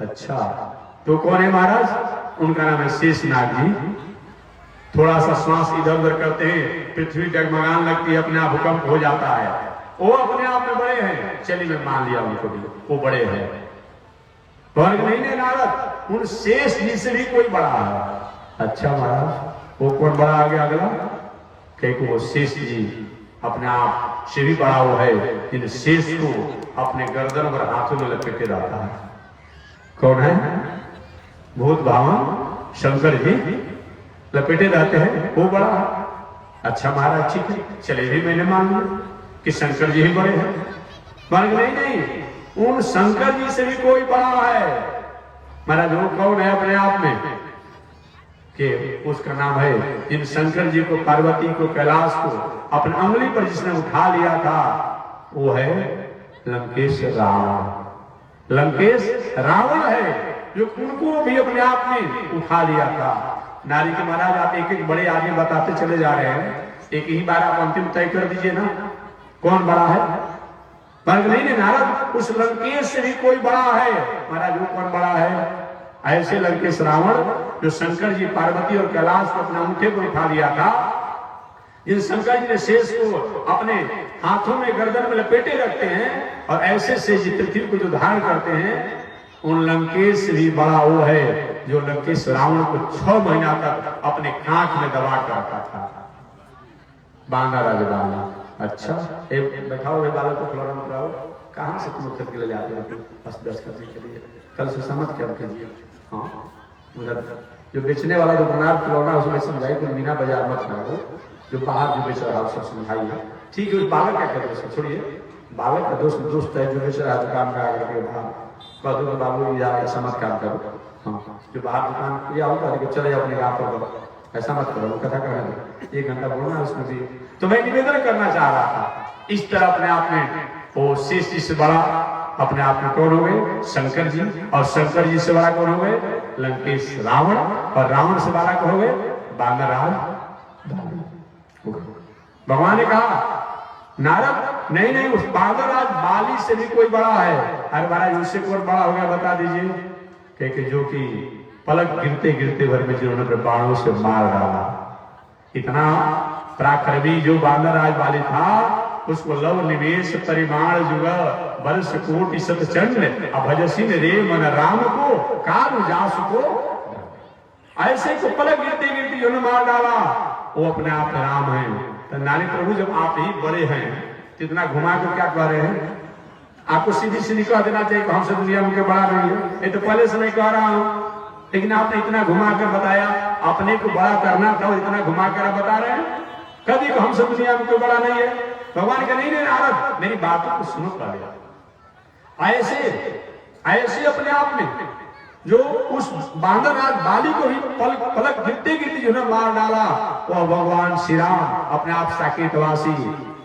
अच्छा तो कौन है महाराज? उनका नाम है शेषनाग जी। थोड़ा सा श्वास इधर उधर करते हैं, पृथ्वी डगमगाने लगती है, अपने आप भूकंप हो जाता है, वो अपने आप में बड़े हैं। चलिए मैं मान लिया उनको भी, वो बड़े हैं। नहीं नारद, उन शेष जी से भी कोई बड़ा है। अच्छा महाराज वो कौन बड़ा आ गया अगला? कहीं वो शेष जी अपने आप से भी बड़ा वो है, जिन शेष को अपने गर्दन पर हाथों में लपेटे रहता है। कौन है? भूत भावन शंकर जी लपेटे रहते हैं, वो बड़ा है। अच्छा महाराज ठीक है, चले भी मैंने मान लिया कि शंकर जी ही बड़े हैं। नहीं, उन शंकर जी से भी कोई बड़ा है। महाराज वो कौन है अपने आप में? कि उसका नाम है, इन शंकर जी को, पार्वती को, कैलाश को अपने अंगुली पर जिसने उठा लिया था, वो है लंकेश रावण। लंकेश रावण है जो उनको भी अपने आप में उठा लिया था। नारी के महाराज आप एक एक बड़े आदमी बताते चले जा रहे हैं, एक ही बार आप अंतिम तय कर दीजिए ना, कौन बड़ा है? नहीं नारद, उस लंकेश से भी कोई बड़ा है। महाराज वो कौन बड़ा है? ऐसे लंकेश रावण जो शंकर जी पार्वती और कैलाश को अपने अंगूठे को उठा लिया था, जिन शंकर जी ने शेष को अपने हाथों में गर्दन में लपेटे रखते हैं और ऐसे शेष पृथ्वी को जो धारण करते हैं, उन लंकेश से भी बड़ा वो है जो लंकेश रावण को 6 महीना तक अपने कांख में दबा कर रखा था। बांधा राजा बांधा। अच्छा बैठाओ बालक को खिलौना कराओ, कहाँ से तुम खरीद के ले जाते हो? बस 10 करने के लिए कल से समझ क्या कीजिए। हाँ उधर जो बेचने वाला दुकानदार खिलौना उसमें समझाई तो मीना बाजार मत करो, जो बाहर जो बेच रहा है उसको समझाइए। ठीक है, उस बालक क्या कर रहे छोड़िए, बालक का दोस्त है जो बेच रहा है दुकान का आगे के बाहर, बाबू ऐसा मत काम करो। हाँ जो बाहर दुकान या होगा चले जाओ अपने गाँव पर, ऐसा मत करो। कथा करना 1 घंटा बोलना उसमें भी। तो मैं निवेदन करना चाह रहा था, इस तरह अपने आप में वो शेष जी से बड़ा अपने आप में कौन हो गए? शंकर जी। और शंकर जी से बड़ा कौन हो गए? लंकेश रावण। और रावण से बड़ा कौन हो गए? बानरराज। भगवान ने कहा नारद नहीं उस बानरराज बाली से भी कोई बड़ा है। अरे महाराज उससे कौन बड़ा हो गया बता दीजिए। कि जो कि पलक गिरते गिरते भर में जिन्होंने अपने बाणों से मार डाला। इतना पराक्रमी जो बानरराज बाली था, उसको लव निवेश परिमाण जुग वर्ष कोटि शतचंड अभजसी रे मन राम को काल जास को, ऐसे को पलक गिरते गिरते जिन्होंने मार डाला, वो अपने आप राम है। तो नानी प्रभु जब आप ही बड़े हैं तो इतना घुमा कर क्या कह रहे हैं? आपको सीधी सीधी कह देना चाहिए कि हमसे दुनिया में बड़ा नहीं है, ये तो पहले से नहीं कह रहा हूं, लेकिन आपने इतना घुमा कर बताया। अपने को बड़ा करना था, इतना घुमा कर आप बता रहे हैं कभी को हमसे दुनिया में कोई बड़ा नहीं है। भगवान का नहीं नारद मेरी बातों को सुनो पड़ेगा। ऐसे अपने आप में जो उस बानरराज बाली को ही पलक गिरते गिरते जिन्होंने मार डाला, वह भगवान श्री राम अपने आप साकेतवासी।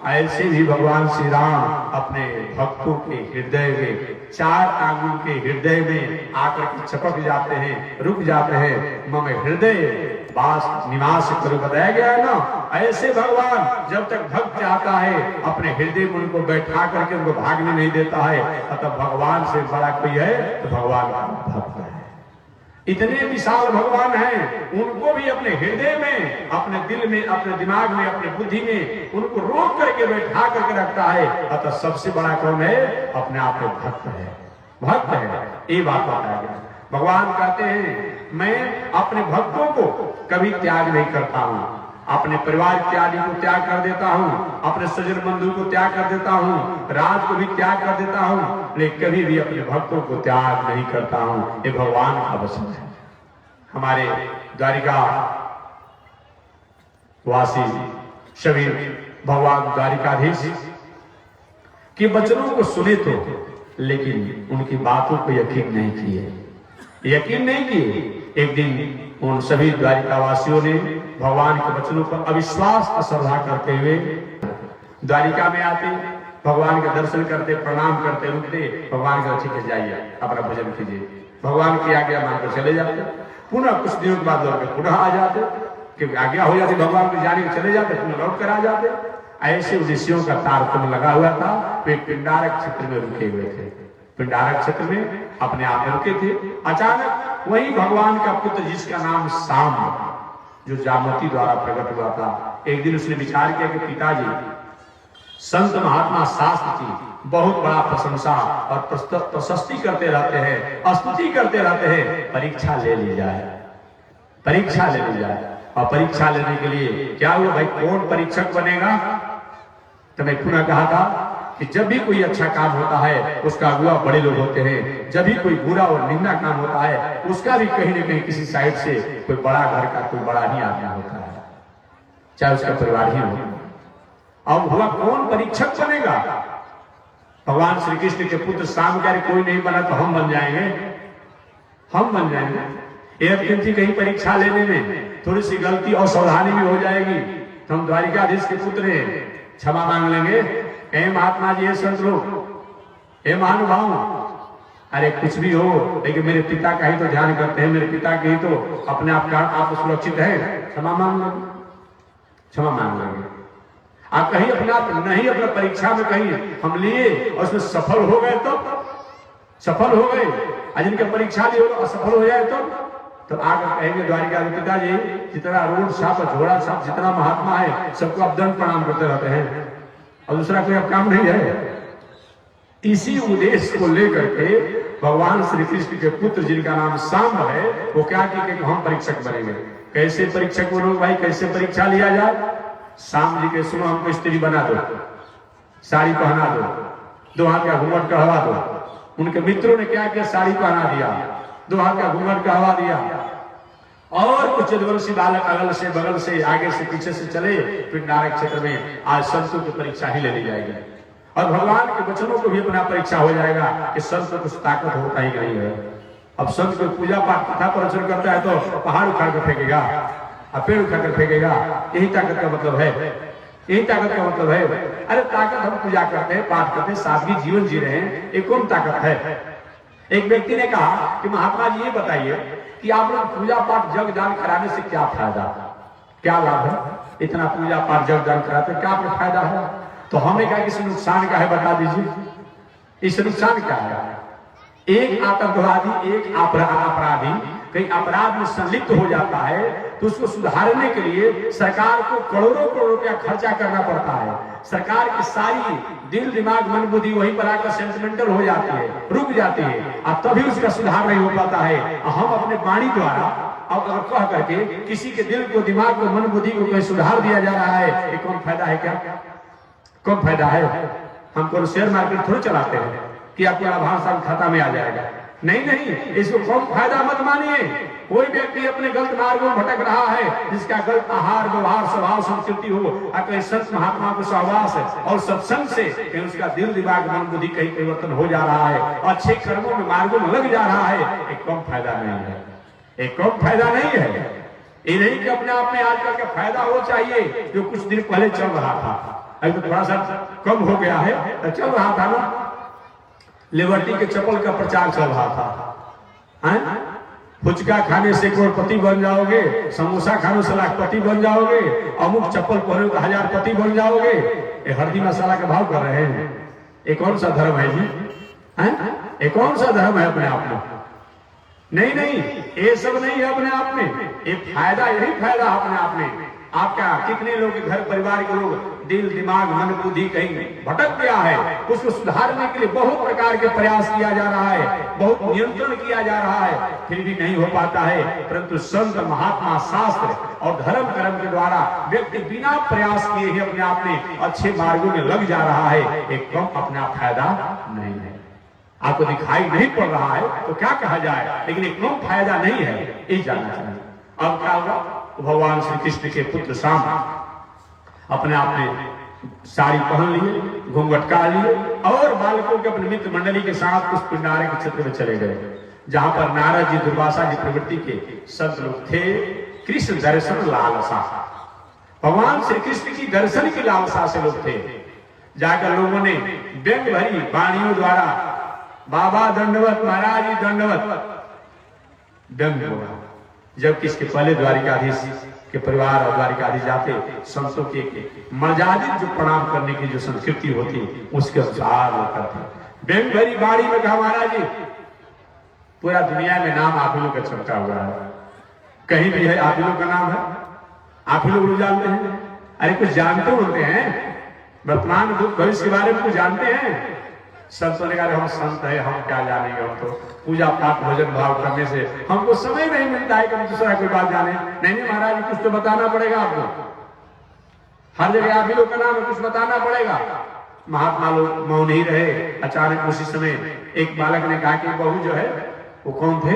ऐसे भी भगवान श्री राम अपने भक्तों के हृदय में 4 आंगुल के हृदय में आकर के चपक जाते हैं, रुक जाते हैं। मम हृदय वास निवास करो बताया गया है ना। ऐसे भगवान जब तक भक्त चाहता है अपने हृदय में उनको बैठा करके उनको भागने नहीं देता है। अतः भगवान से बड़ा कोई है तो भगवान का भक्त है। इतने विशाल भगवान हैं, उनको भी अपने हृदय में, अपने दिल में, अपने दिमाग में, अपने बुद्धि में उनको रोक करके बैठा करके रखता है। अतः सबसे बड़ा कौन है? अपने आप में भक्त है, भक्त है। ये बात बताया गया। भगवान कहते हैं मैं अपने भक्तों को कभी त्याग नहीं करता हूं, अपने परिवार इत्यादि को त्याग कर देता हूं, अपने सज्जन बंधु को त्याग कर देता हूं, राज को भी त्याग कर देता हूं, लेकिन कभी भी अपने भक्तों को त्याग नहीं करता हूं। ये भगवान का वचन है। हमारे द्वारिका वासी सभी भगवान द्वारिकाधीश के वचनों को सुने तो, लेकिन उनकी बातों को यकीन नहीं किए। एक दिन उन सभी द्वारिकावासियों ने भगवान के वचनों पर अविश्वास अश्रद्धा करते हुए द्वारिका में आते, भगवान के दर्शन करते, प्रणाम करते, रुकते, भगवान के ठीक है जाइए अपना भजन कीजिए, भगवान की आज्ञा मानकर चले जाते। पुनः कुछ दिनों के बाद लौट कर पुनः आ जाते, क्योंकि आज्ञा हो जाती भगवान को जाने चले जाते, पुनः लौट कर आ जाते। ऐसे उद्देश्यों का तारतम्य लगा हुआ था। वे पिंडारक क्षेत्र में रुके हुए थे, पिंडारक क्षेत्र में अपने आप में रुके थे। अचानक वही भगवान का पुत्र जिसका नाम शाम, जो जामवती द्वारा प्रकट हुआ था, एक दिन उसने विचार किया कि पिताजी संत महात्मा शास्त्र की बहुत बड़ा प्रशंसा और प्रशस्ति करते रहते हैं, स्तुति करते रहते हैं, परीक्षा ले ली जाए। और परीक्षा लेने के लिए क्या हुआ भाई, कौन परीक्षक बनेगा? तो मैं पुनः कहा था कि जब भी कोई अच्छा काम होता है उसका अगुआ बड़े लोग होते हैं, जब भी कोई बुरा और निंदा काम होता है उसका भी कहीं न कहीं किसी साइड से कोई बड़ा घर का कोई बड़ा ही आदमी होता है, चाहे उसका परिवार ही हो। अब हुआ कौन परीक्षक बनेगा? भगवान श्री कृष्ण के पुत्र शाम कह रहे कोई नहीं बना तो हम बन जाएंगे। एक कहीं परीक्षा लेने में थोड़ी सी गलती और सावधानी भी हो जाएगी तो हम द्वारिकाधीश के पुत्र हैं, क्षमा मांग लेंगे। हे महात्मा जी, हे संत लोग, हे महानुभाव, अरे कुछ भी हो, लेकिन मेरे पिता का ही तो ध्यान करते हैं, मेरे पिता के ही तो अपने आप का आप सुरक्षित है, क्षमा मांग लेंगे, क्षमा मांग लेंगे। आप कहीं अपना नहीं, अपना परीक्षा में कहीं हम लिए और उसमें सफल हो गए तो सफल हो गए, जिनके परीक्षा लिए असफल हो जाए तो आकर कहेंगे द्वारिका के पिताजी जितना रोड साफ झोड़ा साफ जितना महात्मा है सबको आप दंड प्रणाम करते रहते हैं और दूसरा कोई अब काम नहीं है। इसी उद्देश्य को लेकर के भगवान श्री कृष्ण के पुत्र जिनका नाम सांब है वो क्या कि हम परीक्षक बनेंगे। कैसे परीक्षक बनोगे भाई, कैसे परीक्षा लिया जाए? सांब जी के सुनो हमको स्त्री बना दो, साड़ी पहना दो, दो हाथ का घूंघट कहवा दो। उनके मित्रों ने क्या किया, साड़ी पहना दिया, दो हाथ का घूंघट कहवा दिया और कुछ जदवंशी बालक अगल से बगल से आगे से पीछे से चले। पिंडारक क्षेत्र में आज संतों की परीक्षा ही ले ली जाएगी और भगवान के वचनों को भी अपना परीक्षा हो जाएगा कि संत को कुछ ताकत होता ही नहीं है। अब संत को पूजा पाठ कथा प्रवचन करता है तो पहाड़ उखाड़ कर फेंकेगा, पेड़ उखाड़ कर फेंकेगा, यही ताकत का मतलब है, यही ताकत का मतलब है। अरे ताकत हम पूजा करते हैं, पाठ करते हैं, सादगी जीवन जी रहे हैं, ये कौन ताकत है? एक व्यक्ति ने कहा कि महात्मा जी ये बताइए कि आप लोग पूजा पाठ जग दान कराने से क्या फायदा, क्या लाभ है? इतना पूजा पाठ जग दान कराते क्या आपको फायदा है? तो हमने कहा कि इसमें नुकसान क्या है बता दीजिए, इस नुकसान क्या है? एक आतंकवादी, एक अपराधी कहीं अपराध में संलिप्त हो जाता है तो उसको सुधारने के लिए सरकार को करोड़ों करोड़ रुपया खर्चा करना पड़ता है। सरकार की सारी दिल दिमाग मन बुद्धि वहीं पर आकर सेंटिमेंटल हो जाती है, रुक जाती है और तभी उसका सुधार नहीं हो पाता है। हम अपने वाणी द्वारा अब अगर कह करके किसी के दिल को, दिमाग को, मन बुद्धि को कहीं सुधार दिया जा रहा है, ये कौन फायदा है? क्या कौन फायदा है? हम कौन शेयर मार्केट थोड़ी चलाते हैं कि आपका लाभांश खाता में आ जाएगा? नहीं नहीं, इसको कौन फायदा मत मानिए। कोई व्यक्ति अपने गलत मार्ग में भटक रहा है, जिसका गलत आहार व्यवहार स्वभाव संस्कृति हो, कहीं संत महात्मा को सहवास है और सत्संग से कहीं उसका दिल दिमाग मन बुद्धि कहीं परिवर्तन हो जा रहा है, अच्छे कर्मों में मार्गों में लग जा रहा है, एक कम फायदा नहीं है, एक कम फायदा नहीं है। ये नहीं कि अपने आप में आजकल का फायदा हो चाहिए जो कुछ दिन पहले चल रहा था, अभी तो थोड़ा सा कम हो गया है, तो चल रहा था ना, लिबर्टी के चप्पल का प्रचार चल रहा था। फुचका खाने से करोड़पति बन जाओगे, समोसा खाने से लाखपति बन जाओगे, अमुक चप्पल पहने तो हजारपति बन जाओगे। ये हल्दी मसाला का भाव कर रहे हैं, ये कौन सा धर्म है जी? ये कौन सा धर्म है अपने आप में? नहीं नहीं, ये सब नहीं है अपने आप में, ये फायदा, यही फायदा अपने आप में। आपका कितने लोग घर परिवार के लोग दिल दिमाग मन बुद्धि कहीं भटक गया है, उसको सुधारने के लिए बहुत प्रकार के प्रयास किया जा रहा है, बहुत नियंत्रण किया जा रहा है, फिर भी नहीं हो पाता है। परंतु संत महात्मा शास्त्र और धर्म कर्म के द्वारा व्यक्ति बिना प्रयास किए ही अपने आप में अच्छे मार्गों में लग जा रहा है, एक कम अपना फायदा नहीं है। आपको दिखाई नहीं पड़ रहा है तो क्या कहा जाए, लेकिन एक कम फायदा नहीं है, ये जानना चाहिए। अब क्या हुआ, भगवान श्री कृष्ण के पुत्र सांब अपने आप में साड़ी पहन लिए, घूंघट काट लिए और बालकों के अपने मित्र मंडली के साथ उस पिंडारक के क्षेत्र में चले गए जहां पर नारद जी, दुर्वासा जी प्रवृत्ति के संत लोग थे। कृष्ण दर्शन लालसा, भगवान श्री कृष्ण की दर्शन की लालसा से लोग थे। जाकर लोगों ने व्यंग भरी वाणियों द्वारा बाबा दंडवत, महाराज जी दंडवत व्यंग बोला। जबकि इसके पहले द्वारिकाधीश के परिवार और द्वारिकाधीश जाते संतों के मर्यादित जो प्रणाम करने की जो संस्कृति होती उसके अनुसार वो करते। व्यंग भरी बाड़ी में कहा, महाराज जी पूरा दुनिया में नाम आप ही लोग का चमका हुआ है, कहीं भी है आप ही लोग का नाम है, आप ही लोग जानते हैं। अरे कुछ जानते होते हैं, वर्तमान भविष्य के बारे में कुछ जानते हैं? संतों ने कहा हम संत है, हम क्या जानेंगे, हम तो पूजा पाठ भजन भाव करने से हमको समय नहीं मिलता है कि हम दूसरा कोई बात जाने। नहीं महाराज कुछ तो बताना पड़ेगा आपको, हर जगह आप ही लोग का नाम है, कुछ बताना पड़ेगा। महात्मा लोग मौन ही रहे। अचानक उसी समय एक बालक ने कहा कि बहू जो है वो कौन थे?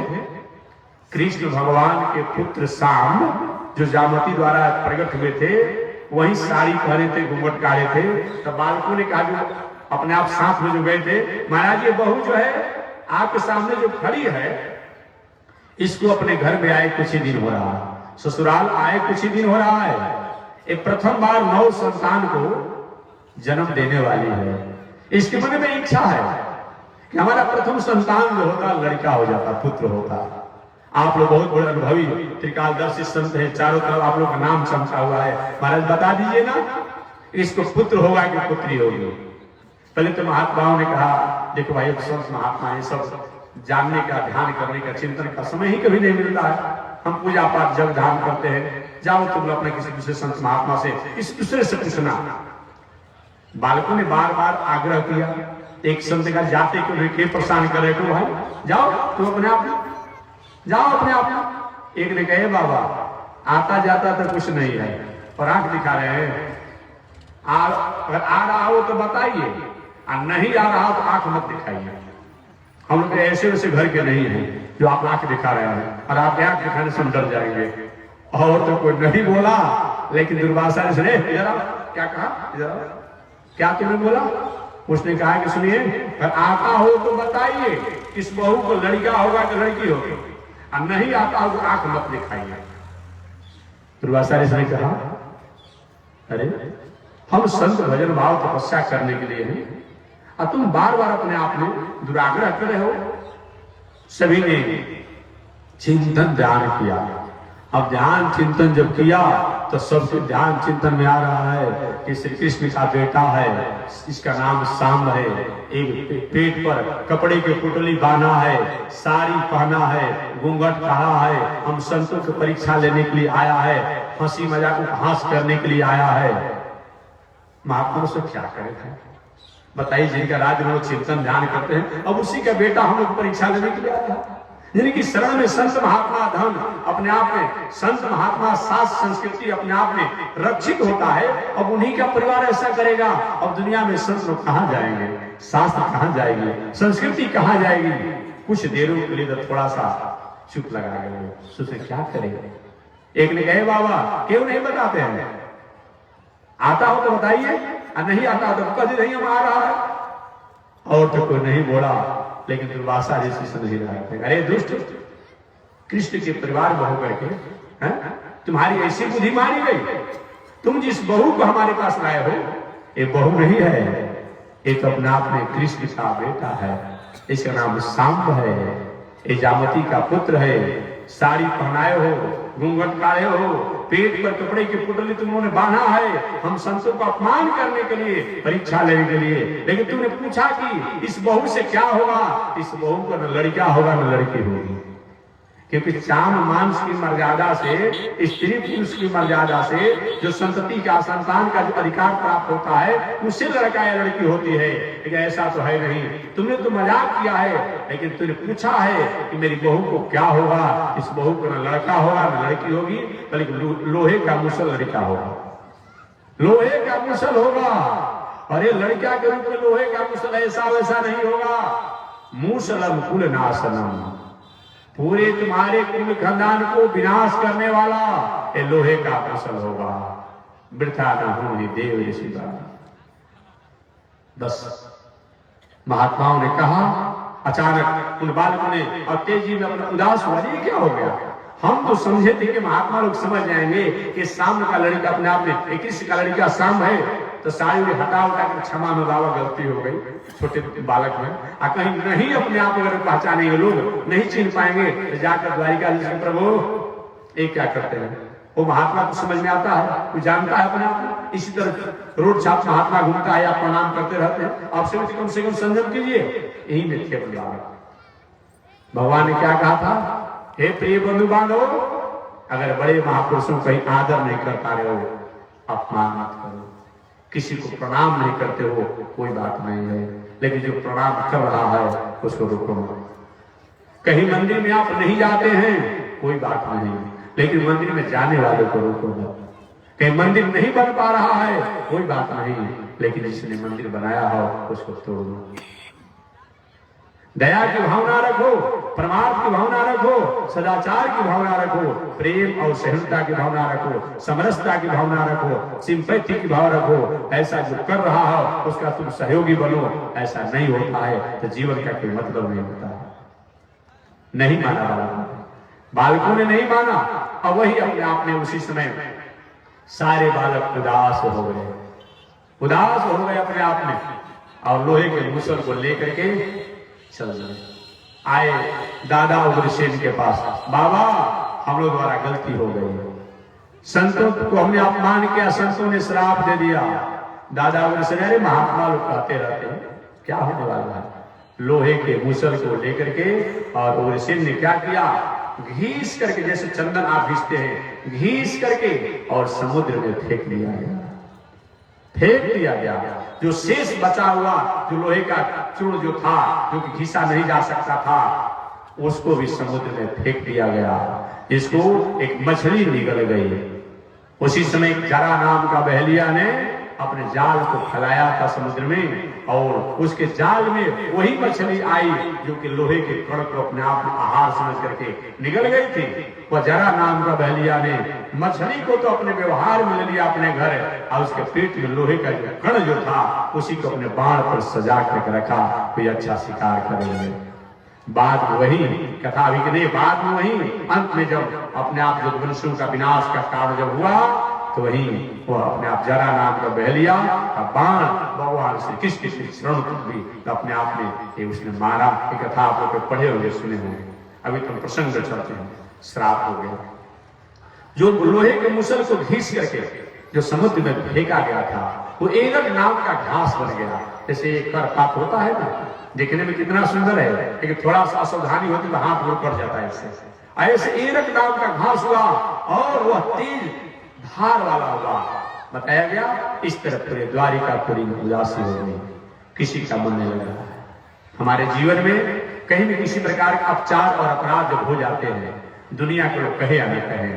कृष्ण भगवान के पुत्र सांब जो जामती द्वारा प्रकट हुए थे, वही साड़ी पहने थे, घूंघट काढ़े थे। तो बालकों ने कहा जो अपने आप साथ में जो गए थे, महाराज ये बहू जो है आपके सामने जो खड़ी है, इसको अपने घर में आए कुछ ही दिन हो रहा है, ससुराल आए कुछ ही दिन हो रहा है, ये प्रथम बार 9 संतान को जन्म देने वाली है। इसके मन में इच्छा है, कि हमारा प्रथम संतान जो होता लड़का हो जाता, पुत्र होता। आप लोग बहुत बड़े अनुभवी त्रिकालदर्शी संत हैं, चारों तरफ आप लोग का नाम चमका हुआ है। महाराज बता दीजिए ना, इसको पुत्र होगा कि पुत्री होगी? पहले तो महात्माओं ने कहा देखो भाई, संत महात्मा ये सब जानने का, ध्यान करने का, चिंतन का समय ही कभी नहीं मिलता है। हम पूजा पाठ जब ध्यान करते हैं, जाओ तुम अपने किसी दूसरे संत महात्मा से, इस दूसरे से पूछना। बालकों ने बार बार आग्रह किया, एक संत का जाते क्यों नहीं, परेशान कर रहे हो भाई, जाओ तुम अपने आप जाओ अपने आप। एक ने कहे बाबा आता जाता तो कुछ नहीं है और आंख दिखा रहे हैं, अगर आ रहा हो तो बताइए, और नहीं आ रहा तो आंख मत दिखाइए। हम लोग ऐसे वैसे घर के नहीं हैं जो आप आंख दिखा रहे हैं, और आप आंख दिखाने से हम डर जाएंगे। और तो कोई नहीं बोला, लेकिन दुर्वासा ने सुने इधर क्या कहा, इधर क्या तुमने बोला? उसने कहा कि सुनिए, अगर आता हो तो बताइए, इस बहू को लड़का होगा कि लड़की होगी, और नहीं आता हो तो आंख मत दिखाइए। दुर्वासा ने कहा अरे हम संत भजन भाव तपस्या करने के लिए हैं, और तुम बार बार अपने आप में दुराग्रह कर रहे हो। सभी ने चिंतन ध्यान किया। अब ध्यान चिंतन जब किया तो सबसे ध्यान चिंतन में आ रहा है कि श्री कृष्ण का बेटा है, इसका नाम सांब है, एक पेट पर कपड़े की पुतली बांधा है, साड़ी पहना है, घूंघट कहा है, हम संतों की परीक्षा लेने के लिए आया है, हंसी मजाक उपहास करने के लिए आया है। महात्मा से क्या करे थे बताइए, जिनका राज्य में लोग चिंतन ध्यान करते हैं, अब उसी का बेटा हम लोग परीक्षा लेने के लिए आया है। यानी कि शरण में संत महात्मा धन अपने आप में, संत महात्मा शास्त्र संस्कृति अपने आप में रक्षित होता है। अब उन्हीं का परिवार ऐसा करेगा, अब दुनिया में संत लोग कहाँ जाएंगे, शास्त्र कहाँ जाएगी, संस्कृति कहाँ जाएगी? कुछ देरों के लिए तो थोड़ा सा चुप लगा गए, सोचे क्या करेंगे। एक ने कहे बाबा क्यों नहीं बताते हैं, आता हो तो बताइए, और नहीं आता हो तो कभी नहीं हम आ रहा है। और तो कोई नहीं बोला, लेकिन दुर्वासा जैसी समझ रहा है, अरे दुष्ट, कृष्ण के परिवार में होकर के तुम्हारी ऐसी बुद्धि मारी गई, तुम जिस बहू को हमारे पास लाए हो ये बहू नहीं है, ये तो अपने आप में कृष्ण का बेटा है, इसका नाम सांब है, ये जामती का पुत्र है। साड़ी पहनाए हो, घूंघट काढ़े हो, पेट पर कपड़े की पुतली तुमने बांधा है, हम संतों को अपमान करने के लिए, परीक्षा लेने के लिए। लेकिन तुमने पूछा कि इस बहू से क्या होगा, इस बहू को न लड़का होगा न लड़की होगी, क्योंकि चाम मांस की मर्यादा से, स्त्री पुरुष की मर्यादा से जो संतति का, संतान का जो अधिकार प्राप्त होता है उससे लड़का या लड़की होती है। लेकिन ऐसा तो है नहीं। तुमने तो मजाक किया है, लेकिन तुमने पूछा है कि मेरी बहू को क्या होगा, इस बहू को न लड़का होगा न लड़की होगी, बल्कि लोहे का मुसल लड़का होगा, लोहे का मुसल होगा। अरे लड़का के रूप में लोहे का मुसल, ऐसा वैसा नहीं होगा। मूसलम कुल नाशनम, पूरे तुम्हारे कुल खानदान को विनाश करने वाला ये लोहे का मुसल होगा। वृथा न हो ही देव ऋषि। बस महात्माओं ने कहा, अचानक उन बालकों ने और तेजी में अपना उदास हुआ, ये क्या हो गया? हम तो समझे थे कि महात्मा लोग समझ जाएंगे कि साम का लड़का अपने आप में, कृष्ण का लड़का साम है, तो सारी हटा उठा कर क्षमा में बाबा गलती हो गई, छोटे बालक में। और कहीं नहीं अपने आप अगर पहचानेंगे लोग, नहीं चिन्ह पाएंगे, तो जाकर द्वारिका जी से प्रभु एक क्या करते हैं, वो महात्मा को समझ में आता है, वो जानता है अपने आप। इसी तरह रोड छाप महात्मा घूमता है, आप प्रणाम करते रहते हैं, आपसे कम से कम संयम कीजिए। यही में थे अपने बालक। भगवान ने क्या कहा था, हे प्रिय बंधु बांधव, अगर बड़े महापुरुषों का आदर नहीं कर पा रहे हो, अपमान मत करो, किसी को प्रणाम नहीं करते हो, कोई बात नहीं है, लेकिन जो प्रणाम कर रहा है उसको रोको मत। कहीं मंदिर में आप नहीं जाते हैं, कोई बात नहीं, लेकिन मंदिर में जाने वाले को रोको मत। कहीं मंदिर नहीं बन पा रहा है, कोई बात नहीं, लेकिन जिसने मंदिर बनाया हो उसको तोड़ो। दया की भावना रखो, परमार्थ की भावना रखो, सदाचार की भावना रखो, प्रेम और सहनता की भावना रखो, समरसता की भावना रखो, सिंपैथी की भाव रखो। ऐसा जो कर रहा हो उसका तुम सहयोगी बनो। ऐसा नहीं होता है तो जीवन का कोई मतलब नहीं होता है। नहीं माना बालकों ने नहीं माना, और वही अपने आप में उसी समय सारे बालक उदास हो गए, उदास हो गए अपने आप में, और लोहे के मुसल को लेकर के चल जाए। आए दादा उग्रसेन के पास, बाबा हम लोग द्वारा गलती हो गई, संतों को हमने अपमान किया, संतों ने श्राप दे दिया। दादा उग्रसेन, अरे महात्मा लोग कहते रहते हैं क्या होने वाला है। लोहे के मूसल को लेकर के और उग्रसेन ने क्या किया, घीस करके, जैसे चंदन आप घीसते हैं, घीस करके और समुद्र में फेंक दिया गया, फेंक दिया गया। जो शेष बचा हुआ, जो लोहे का चूर्ण जो था, जो कि घीसा नहीं जा सकता था, उसको भी समुद्र में फेंक दिया गया। इसको एक मछली निकल गई। उसी समय जरा नाम का बहेलिया ने अपने जाल को फैलाया था समुद्र में, और उसके जाल में वही मछली आई जो कि लोहे के कण को अपने आप में आहार समझ करके निकल गई थी। वह जरा नाम का बहेलिया ने मछली को तो अपने व्यवहार में ले लिया अपने घर, और उसके पेट में लोहे का जो कण जो था उसी को अपने बाण पर सजा करके रखा, कोई अच्छा शिकार करेंगे। बाद में वही कथा विकने, बाद में वही अंत में जब अपने आप जो मनुष्यों का विनाश का कारण जब हुआ, तो वही वो अपने आप जरा नाम का बहेलिया का बाण भगवान श्री कृष्ण के शरण भी अपने आप में उसने मारा। ये कथा आप लोग पढ़े होंगे, सुने होंगे। अभी तो प्रसंग चलते हैं। श्राप हो गया। जो लोहे के मुसल को घीस करके जो समुद्र में फेंका गया था, वो एरक नाम का घास बन गया। जैसे खरपात होता है ना, देखने में कितना सुंदर है, लेकिन थोड़ा सा असावधानी होती तो हाथ गोड़ पड़ जाता है इससे। ऐसे एरक नाम का घास हुआ और वह तेज धार वाला हुआ। बताया गया इस तरह पूरे द्वारिकापुरी में उदासी हो गई, किसी का मन नहीं लग रहा है। हमारे जीवन में कहीं भी किसी प्रकार के अपचार और अपराध जब हो जाते हैं, दुनिया के लोग कहे या न कहे,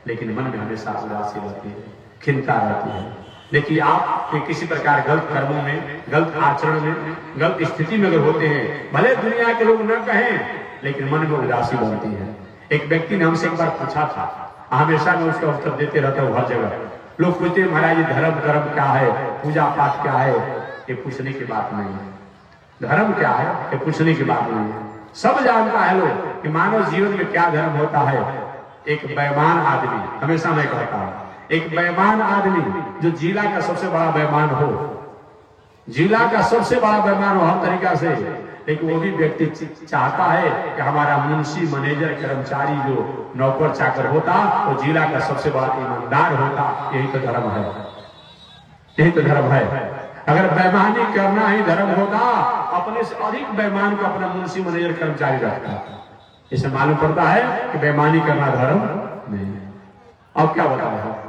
लेकिन मन में हमेशा उदासी रहती है, खिन्नता रहती है। देखिए आप किसी प्रकार गलत कर्मों में, गलत आचरण में, गलत स्थिति में अगर होते हैं, भले दुनिया के लोग न कहें, लेकिन मन में उदासी बनती है। एक व्यक्ति ने हमसे एक बार पूछा था, हमेशा मैं उसका उत्तर देते रहता हूँ हर जगह। लोग पूछते महाराज जी धर्म कर्म क्या है, पूजा पाठ क्या है, ये पूछने की बात नहीं है। धर्म क्या है ये पूछने की बात नहीं है। सब जानता है लोग कि मानव जीवन में क्या धर्म होता है। एक बेईमान आदमी, हमेशा मैं कहता हूँ, एक बेईमान आदमी जो जिला का सबसे बड़ा बेईमान हो, जिला का सबसे बड़ा बेईमान हो हर तरीका से, लेकिन वो भी व्यक्ति चाहता है कि हमारा मुंशी, मैनेजर, कर्मचारी जो नौकर चाकर होता, वो जिला का सबसे बड़ा ईमानदार होता। यही तो धर्म है, यही तो धर्म है। अगर बेईमानी करना ही धर्म होता, अपने से अधिक बेईमान को अपना मुंशी, मैनेजर, कर्मचारी रखता। इसे मालूम पड़ता है कि बेईमानी करना धर्म नहीं है। अब क्या बता रहा है,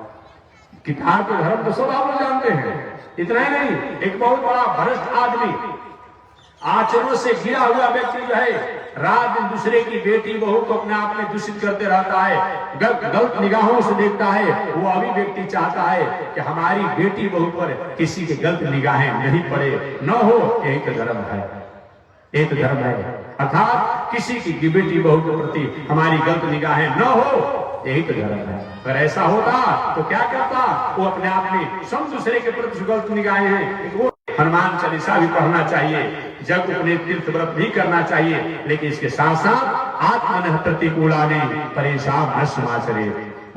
किताब के धर्म तो सब आप लोग जानते हैं। इतना ही नहीं, एक बहुत बड़ा भ्रष्ट आदमी, आचरणों से घिरा हुआ व्यक्ति जो है, रात दिन दूसरे की बेटी बहू को अपने आप में दूषित करते रहता है, गलत निगाहों से देखता है। वो अभी व्यक्ति चाहता है कि हमारी बेटी बहू पर किसी की गलत निगाहें नहीं पड़े, न हो। यही तो धर्म है, यही तो धर्म है। अर्थात किसी की बेटी बहू के प्रति हमारी गलत निगाहें न हो, यही तो धर्म है। अगर ऐसा होता तो क्या करता, वो अपने आप में सब दूसरे के प्रति गलत निगाहें हैं, वो हनुमान चालीसा भी पढ़ना चाहिए, जग उपने तीर्थ व्रत भी करना चाहिए, लेकिन इसके साथ साथ आत्मन प्रतिकूलाने परेशान न समाचरे।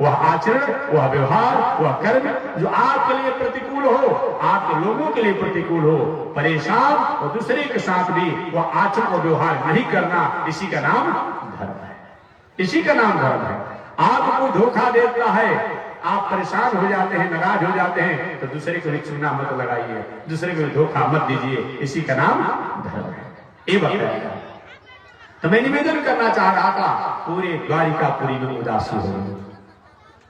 वह आचरण, वह व्यवहार, वह कर्म जो आपके लिए प्रतिकूल हो, आपके लोगों के लिए प्रतिकूल हो, परेशान और दूसरे के साथ भी वह आचरण और व्यवहार नहीं करना, इसी का नाम धर्म है, इसी का नाम धर्म है। आपको कोई धोखा देता है, आप परेशान हो जाते हैं, नाराज हो जाते हैं, तो दूसरे को भी चूना मत लगाइए, दूसरे को भी धोखा मत दीजिए, इसी का नाम धर्म है। ये बताइएगा। तो मैं निवेदन करना चाह रहा था, पूरे द्वारिकापुरी में उदासी हो गई,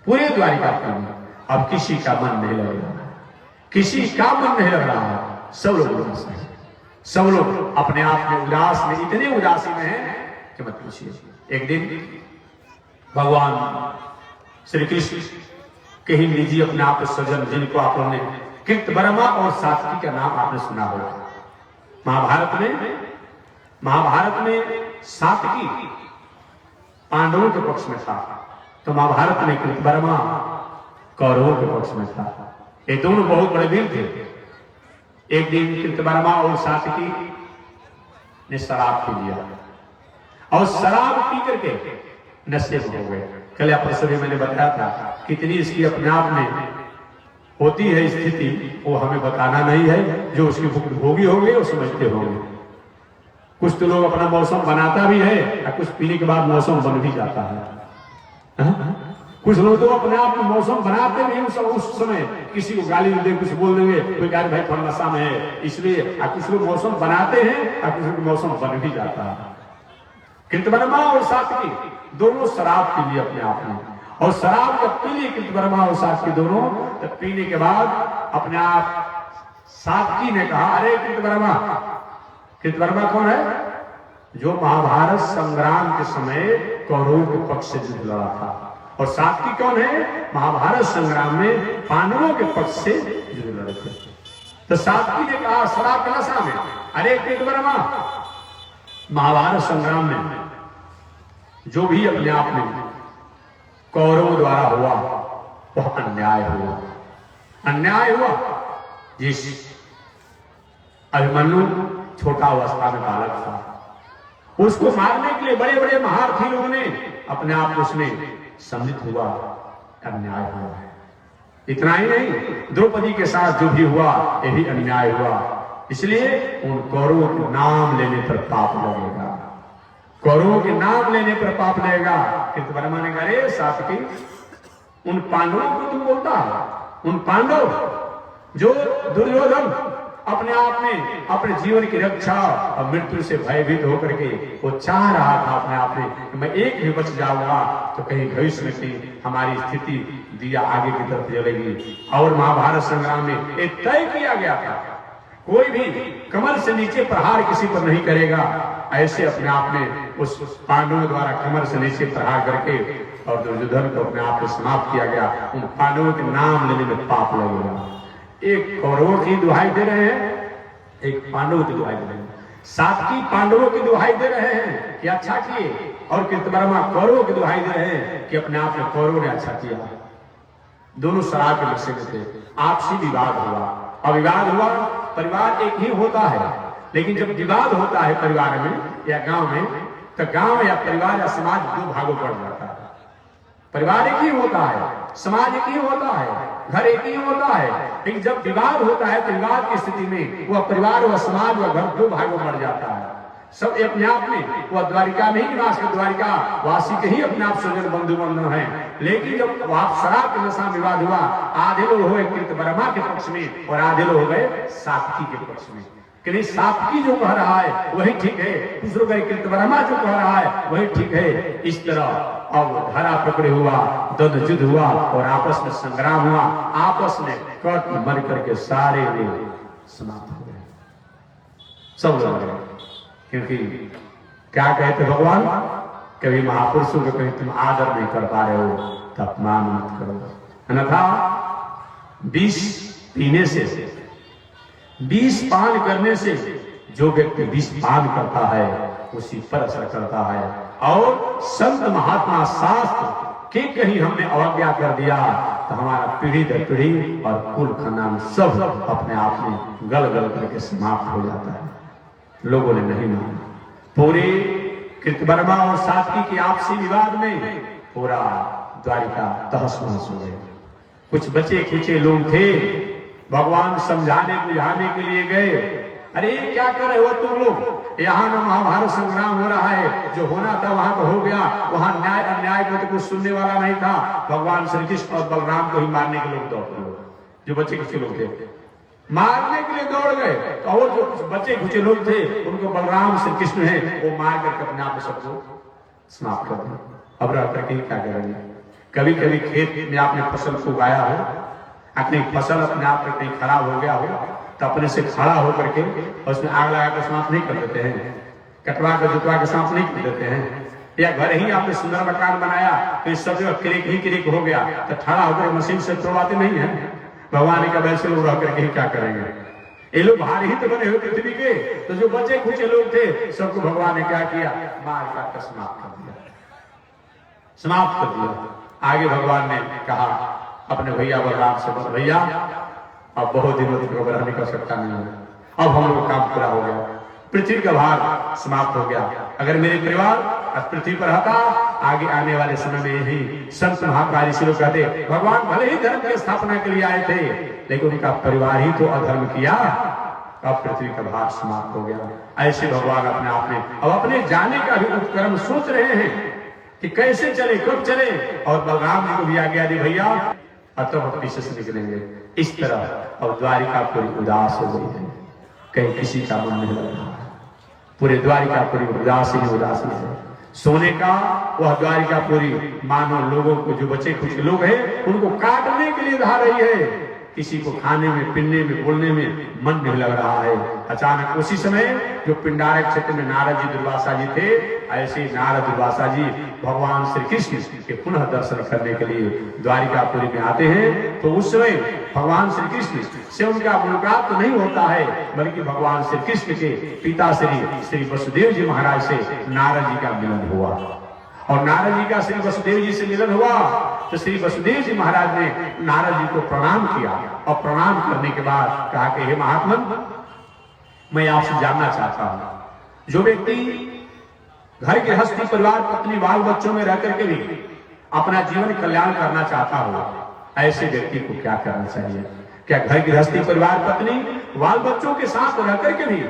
पूरे द्वारिकापुरी में अब किसी का मन नहीं लग रहा, किसी का मन नहीं लग रहा है। सब लोग उदास हैं, सब लोग अपने आप में उदास में, इतने उदासी में हैं कि मत पूछिए। एक दिन भगवान श्री कृष्ण के ही निजी अपने आप स्वजन, जिनको आप लोगों ने कृतवर्मा और सात्विकी का नाम आपने सुना होगा। महाभारत में सात्विकी पांडवों के पक्ष में था, तो महाभारत में कृतवर्मा कौरवों के पक्ष में था। ये दोनों बहुत बड़े वीर थे। एक दिन कृतवर्मा और सात्विकी ने शराब पी लिया और शराब पी करके नशे में हो गए। कल आपसे भी मैंने बताया था, कितनी इसकी अपने आप में होती है स्थिति, वो हमें बताना नहीं है, जो उसकी भोगी होंगे वो समझते होंगे। कुछ तो लोग अपना मौसम बनाता भी है और कुछ पीने के बाद मौसम बन भी जाता है। हा? कुछ लोग तो अपने आप में मौसम बनाते भी उस समय किसी को गाली दे कुछ बोल देंगे, कोई कहे भाई थोड़ा नशा में है इसलिए, कुछ लोग मौसम बनाते हैं और कुछ लोग मौसम बन भी जाता है। कृतवर्मा और सात्विकी दोनों शराब पी लिए अपने आप में, और शराब जब पी ली कृतवर्मा और सात्विकी दोनों, तब पीने के बाद अपने आप सात्विकी ने कहा, अरे कृतवर्मा, कृतवर्मा कौन है? जो महाभारत संग्राम के समय कौरवों के पक्ष से युद्ध लड़ा था। और सात्विकी कौन है? महाभारत संग्राम में पांडवों के पक्ष से युद्ध लड़े थे। तो सात्विकी ने कहा शराब के नशा में, अरे कृतवर्मा, महाभारत संग्राम में जो भी अपने आप में कौरवों द्वारा हुआ वह अन्याय हुआ। अन्याय हुआ। जिस अभिमन्यु छोटा अवस्था में बालक था, उसको मारने के लिए बड़े बड़े महारथी लोगों ने अपने आप को उसमें सम्मिलित हुआ, अन्याय हुआ है। इतना ही नहीं, द्रौपदी के साथ जो भी हुआ यह भी अन्याय हुआ। इसलिए उन कौरवों के नाम लेने पर पाप लगेगा, कौरवों के नाम लेने पर पाप लगेगा। कृतवर्मा ने कहा, अरे सात्विकी, उन पांडवों को तुम बोलता है? उन पांडव जो दुर्योधन अपने आप में अपने जीवन की रक्षा और मृत्यु से भयभीत होकर के वो चाह रहा था अपने आप में कि मैं एक भी बच जाऊंगा तो कहीं भविष्य में की हमारी स्थिति दिया आगे की तरफ चलेगी। और महाभारत संग्राम में एक तय किया गया था, कोई भी कमर से नीचे प्रहार किसी पर नहीं करेगा। ऐसे अपने आप में उस पांडवों द्वारा कमर से नीचे प्रहार करके और दुर्योधन को अपने आप में समाप्त किया गया। उन पांडवों के नाम लेने में पाप लगेगा। एक कौरवों की दुहाई दे रहे हैं, एक पांडवों की दुहाई दे रहे हैं। सात्विकी पांडवों की दुहाई दे रहे हैं कि अच्छा किए, और कृतवर्मा कौरवों की दुहाई दे रहे हैं कि अपने आप में कौरवों ने अच्छा किया। दोनों शराब के नशे में थे। आपसी विवाद हुआ, और विवाद हुआ। परिवार एक ही होता है, लेकिन जब विवाद होता है परिवार में या गांव में, तो गांव या परिवार या समाज दो भागों पड़ जाता है। परिवार एक ही होता है, समाज एक ही होता है, घर एक ही होता है, लेकिन जब विवाद होता है तो विवाद की स्थिति में वह परिवार व समाज व घर दो भागों बढ़ जाता है। सब अपने आप में वह द्वारिका में ही निवास कर, द्वारिका वासी के ही अपने आप स्वजन बंधु बांधव है। लेकिन जब शराब के नशा विवाद हुआ, आधे लोग हुए कृतवर्मा के पक्ष में और आधे लोग हो गए सात्विकी के पक्ष में। कि सात्विकी जो कह रहा है वही ठीक है, दूसरों का कृतवर्मा जो कह रहा है वही ठीक है। इस तरह अब धरा पकड़े हुआ, द्वंद्व युद्ध हुआ और आपस में संग्राम हुआ। आपस में कट मर करके सारे लोग समाप्त हो गए, सब लोग। क्योंकि क्या कहते भगवान, कभी महापुरुषों को कहीं तुम आदर नहीं कर पा रहे हो तो अपमान मत करो, अन्यथा विष पीने से, विष पान करने से जो व्यक्ति विष पान करता है उसी पर असर करता है। और संत महात्मा शास्त्र के कहीं हमने अवज्ञा कर दिया तो हमारा पीढ़ी दर पीढ़ी और कुल खानदान सब अपने आप में गल गल करके समाप्त हो जाता है। लोगों ने नहीं माना। पूरे कृतवर्मा और सात्विकी के आपसी विवाद में पूरा द्वारिका तहस नहस हो गए। कुछ बचे खुचे लोग थे, भगवान समझाने बुझाने के लिए गए। अरे क्या कर रहे हो तुम लोग, यहाँ ना महाभारत संग्राम हो रहा है, जो होना था वहां तो हो गया, वहां न्याय अन्याय को तो कुछ सुनने वाला नहीं था। भगवान श्री कृष्ण और बलराम को ही मारने के लोग दौड़ते लोग, जो बच्चे कुछ लोग थे मारने के लिए दौड़ गए। और जो कुछ बच्चे कुछ लोग थे उनको बलराम श्री कृष्ण है वो मार करके अपने आप सबको समाप्त कर दिया। अब रह करके क्या करेंगे। कभी कभी खेत में आपने फसल को उगाया हो, अपनी फसल अपने आप में कहीं खराब हो गया हो तो अपने से खड़ा होकर के उसमें आग लगा कर समाप्त नहीं कर देते हैं, कटवा कर जुटवा के समाप्त नहीं कर देते हैं। या घर ही आपने सुंदर मकान बनाया तो इस सब जगह क्रिक ही क्रिक हो गया तो खड़ा होकर मशीन से तोड़वाते नहीं है। भगवान का वैसे लोग रह करके क्या करेंगे। ये लोग भारी ही तो बने हुए पृथ्वी के, तो जो बचे कुछ लोग थे सबको भगवान ने क्या किया, मार काट कर समाप्त कर दिया, समाप्त कर दिया। आगे भगवान ने कहा अपने भैया बलराम से, बोल भैया अब बहुत दिनों तक ग्रहण नहीं कर सकता नहीं है, अब हम लोग काम पूरा हो गया, पृथ्वी का भार समाप्त हो गया। अगर मेरे परिवार पृथ्वी पर रहता आगे आने वाले समय में ही संत महाकाली ऋषि लोग कहते भगवान भले ही धर्म की स्थापना के लिए आए थे लेकिन उनका परिवार ही तो अधर्म किया, अब पृथ्वी का भार समाप्त हो गया। ऐसे भगवान अपने आप में अब अपने जाने का भी उपक्रम सोच रहे हैं कि कैसे चले, कब चले। और बलराम जी को भी आज्ञा दी, भैया अब तो पीछे से निकलेंगे। इस तरह अब द्वारिका पूरी उदास हो गई है, कहीं किसी का मन नहीं लग रहा। पूरे द्वारिका पूरी उदासी है। सोने का वह द्वारिका पूरी मानो लोगों को, जो बचे कुछ लोग हैं उनको काटने के लिए धा रही है। किसी को खाने में, पीने में, बोलने में मन नहीं लग रहा है। अचानक उसी समय जो पिंडारक क्षेत्र में नारद जी दुर्वासा जी थे, ऐसे नारद दुर्वासा जी भगवान श्री कृष्ण के पुनः दर्शन करने के लिए द्वारिकापुरी में आते हैं। तो उस समय भगवान श्री कृष्ण से उनका मुलाकात तो नहीं होता है, बल्कि भगवान श्री कृष्ण के पिता श्री वसुदेव जी महाराज से नारद जी का मिलन हुआ। और नारद जी का श्री वसुदेव जी से मिलन हुआ तो श्री वसुदेव जी महाराज ने नारद जी को प्रणाम किया। और प्रणाम करने के बाद कहा कि हे महात्मन, मैं आपसे जानना चाहता हूं, जो व्यक्ति घर के गृहस्थी, परिवार, पत्नी, बाल बच्चों में रह करके भी अपना जीवन कल्याण करना चाहता हो, ऐसे व्यक्ति को क्या करना चाहिए? क्या घर की गृहस्थी, परिवार, पत्नी, बाल बच्चों के साथ रह करके भी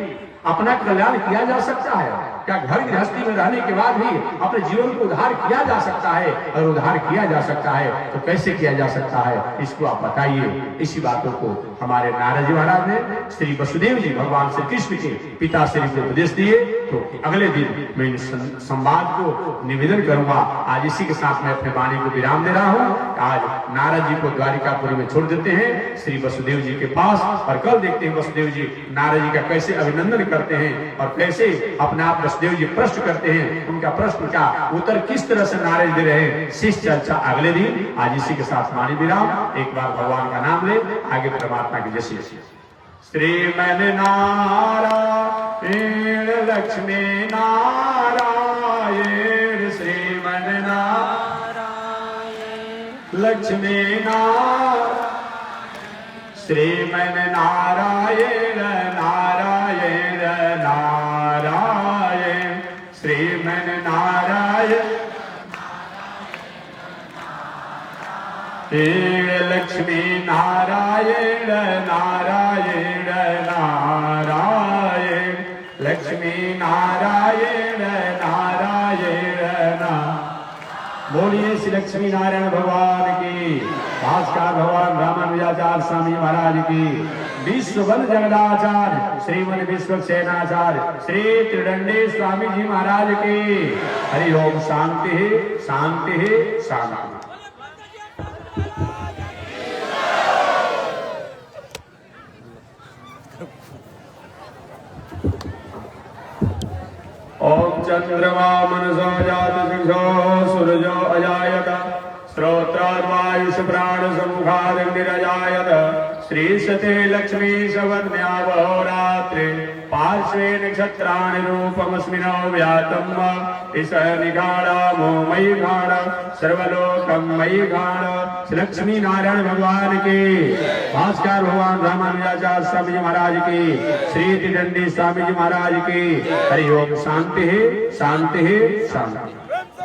अपना कल्याण किया जा सकता है? क्या घर गृहस्थी में रहने के बाद भी अपने जीवन को उद्धार किया जा सकता है? और उद्धार किया जा सकता है तो कैसे किया जा सकता है, इसको आप बताइए। इसी बातों को हमारे नारद जी महाराज ने श्री वसुदेव जी भगवान श्री कृष्ण के पिता श्री को उपदेश दिए। तो अगले दिन मैं इस संवाद को निवेदन करूंगा। आज इसी के साथ मैं अपने वाणी को विराम दे रहा हूँ। आज नारद जी को द्वारिकापुरी में छोड़ देते हैं श्री वसुदेव जी के पास, और कल देखते हैं वसुदेव जी नारद जी का कैसे अभिनंदन करते हैं और कैसे अपने आप वसुदेव जी प्रश्न करते हैं। उनका प्रश्न का उत्तर किस तरह से नारद दे रहे हैं, शिष्य चर्चा अगले दिन। आज इसी के साथ वाणी विराम। एक बार भगवान का नाम ले, आगे परमात्मा की जय। श्रीमन नारायण लक्ष्मी नारायण, श्रीमन नारायण लक्ष्मी नारायण, श्रीमन नारायण नारायण नारायण, श्रीमन नारायण लक्ष्मी नारायण नारायण नारायण, लक्ष्मी नारायण नारायण। बोलिए श्री लक्ष्मी नारायण भगवान की, भास्कर भगवान रामानुजाचार्य स्वामी महाराज की, विश्वबल जगदाचार्य श्रीमन विश्वक्सेनाचार्य श्री त्रिदंडी स्वामी जी महाराज की। हरि ओम। शांति शांति शांति। ओम चंद्रमा मनसो जात शिक्षो सूरजो अजायत, श्रोत्राद्वायुष प्राण सम्मुखादग्निरजायत, श्रीशते लक्ष्मी सवज्ञावहोरात्रे, पार्श्वे नक्षत्राणि रूपमस्मिनो व्यातम्, इस निगाढ़ो मयि गाढ़ सर्वलोकं मयि गाढ़। लक्ष्मी नारायण भगवान की, भास्कर भगवान रामानुजाचार्य स्वामी जी महाराज की, श्री त्रिदंडी स्वामी जी महाराज की। हरि ओम। शांति शांति शांति।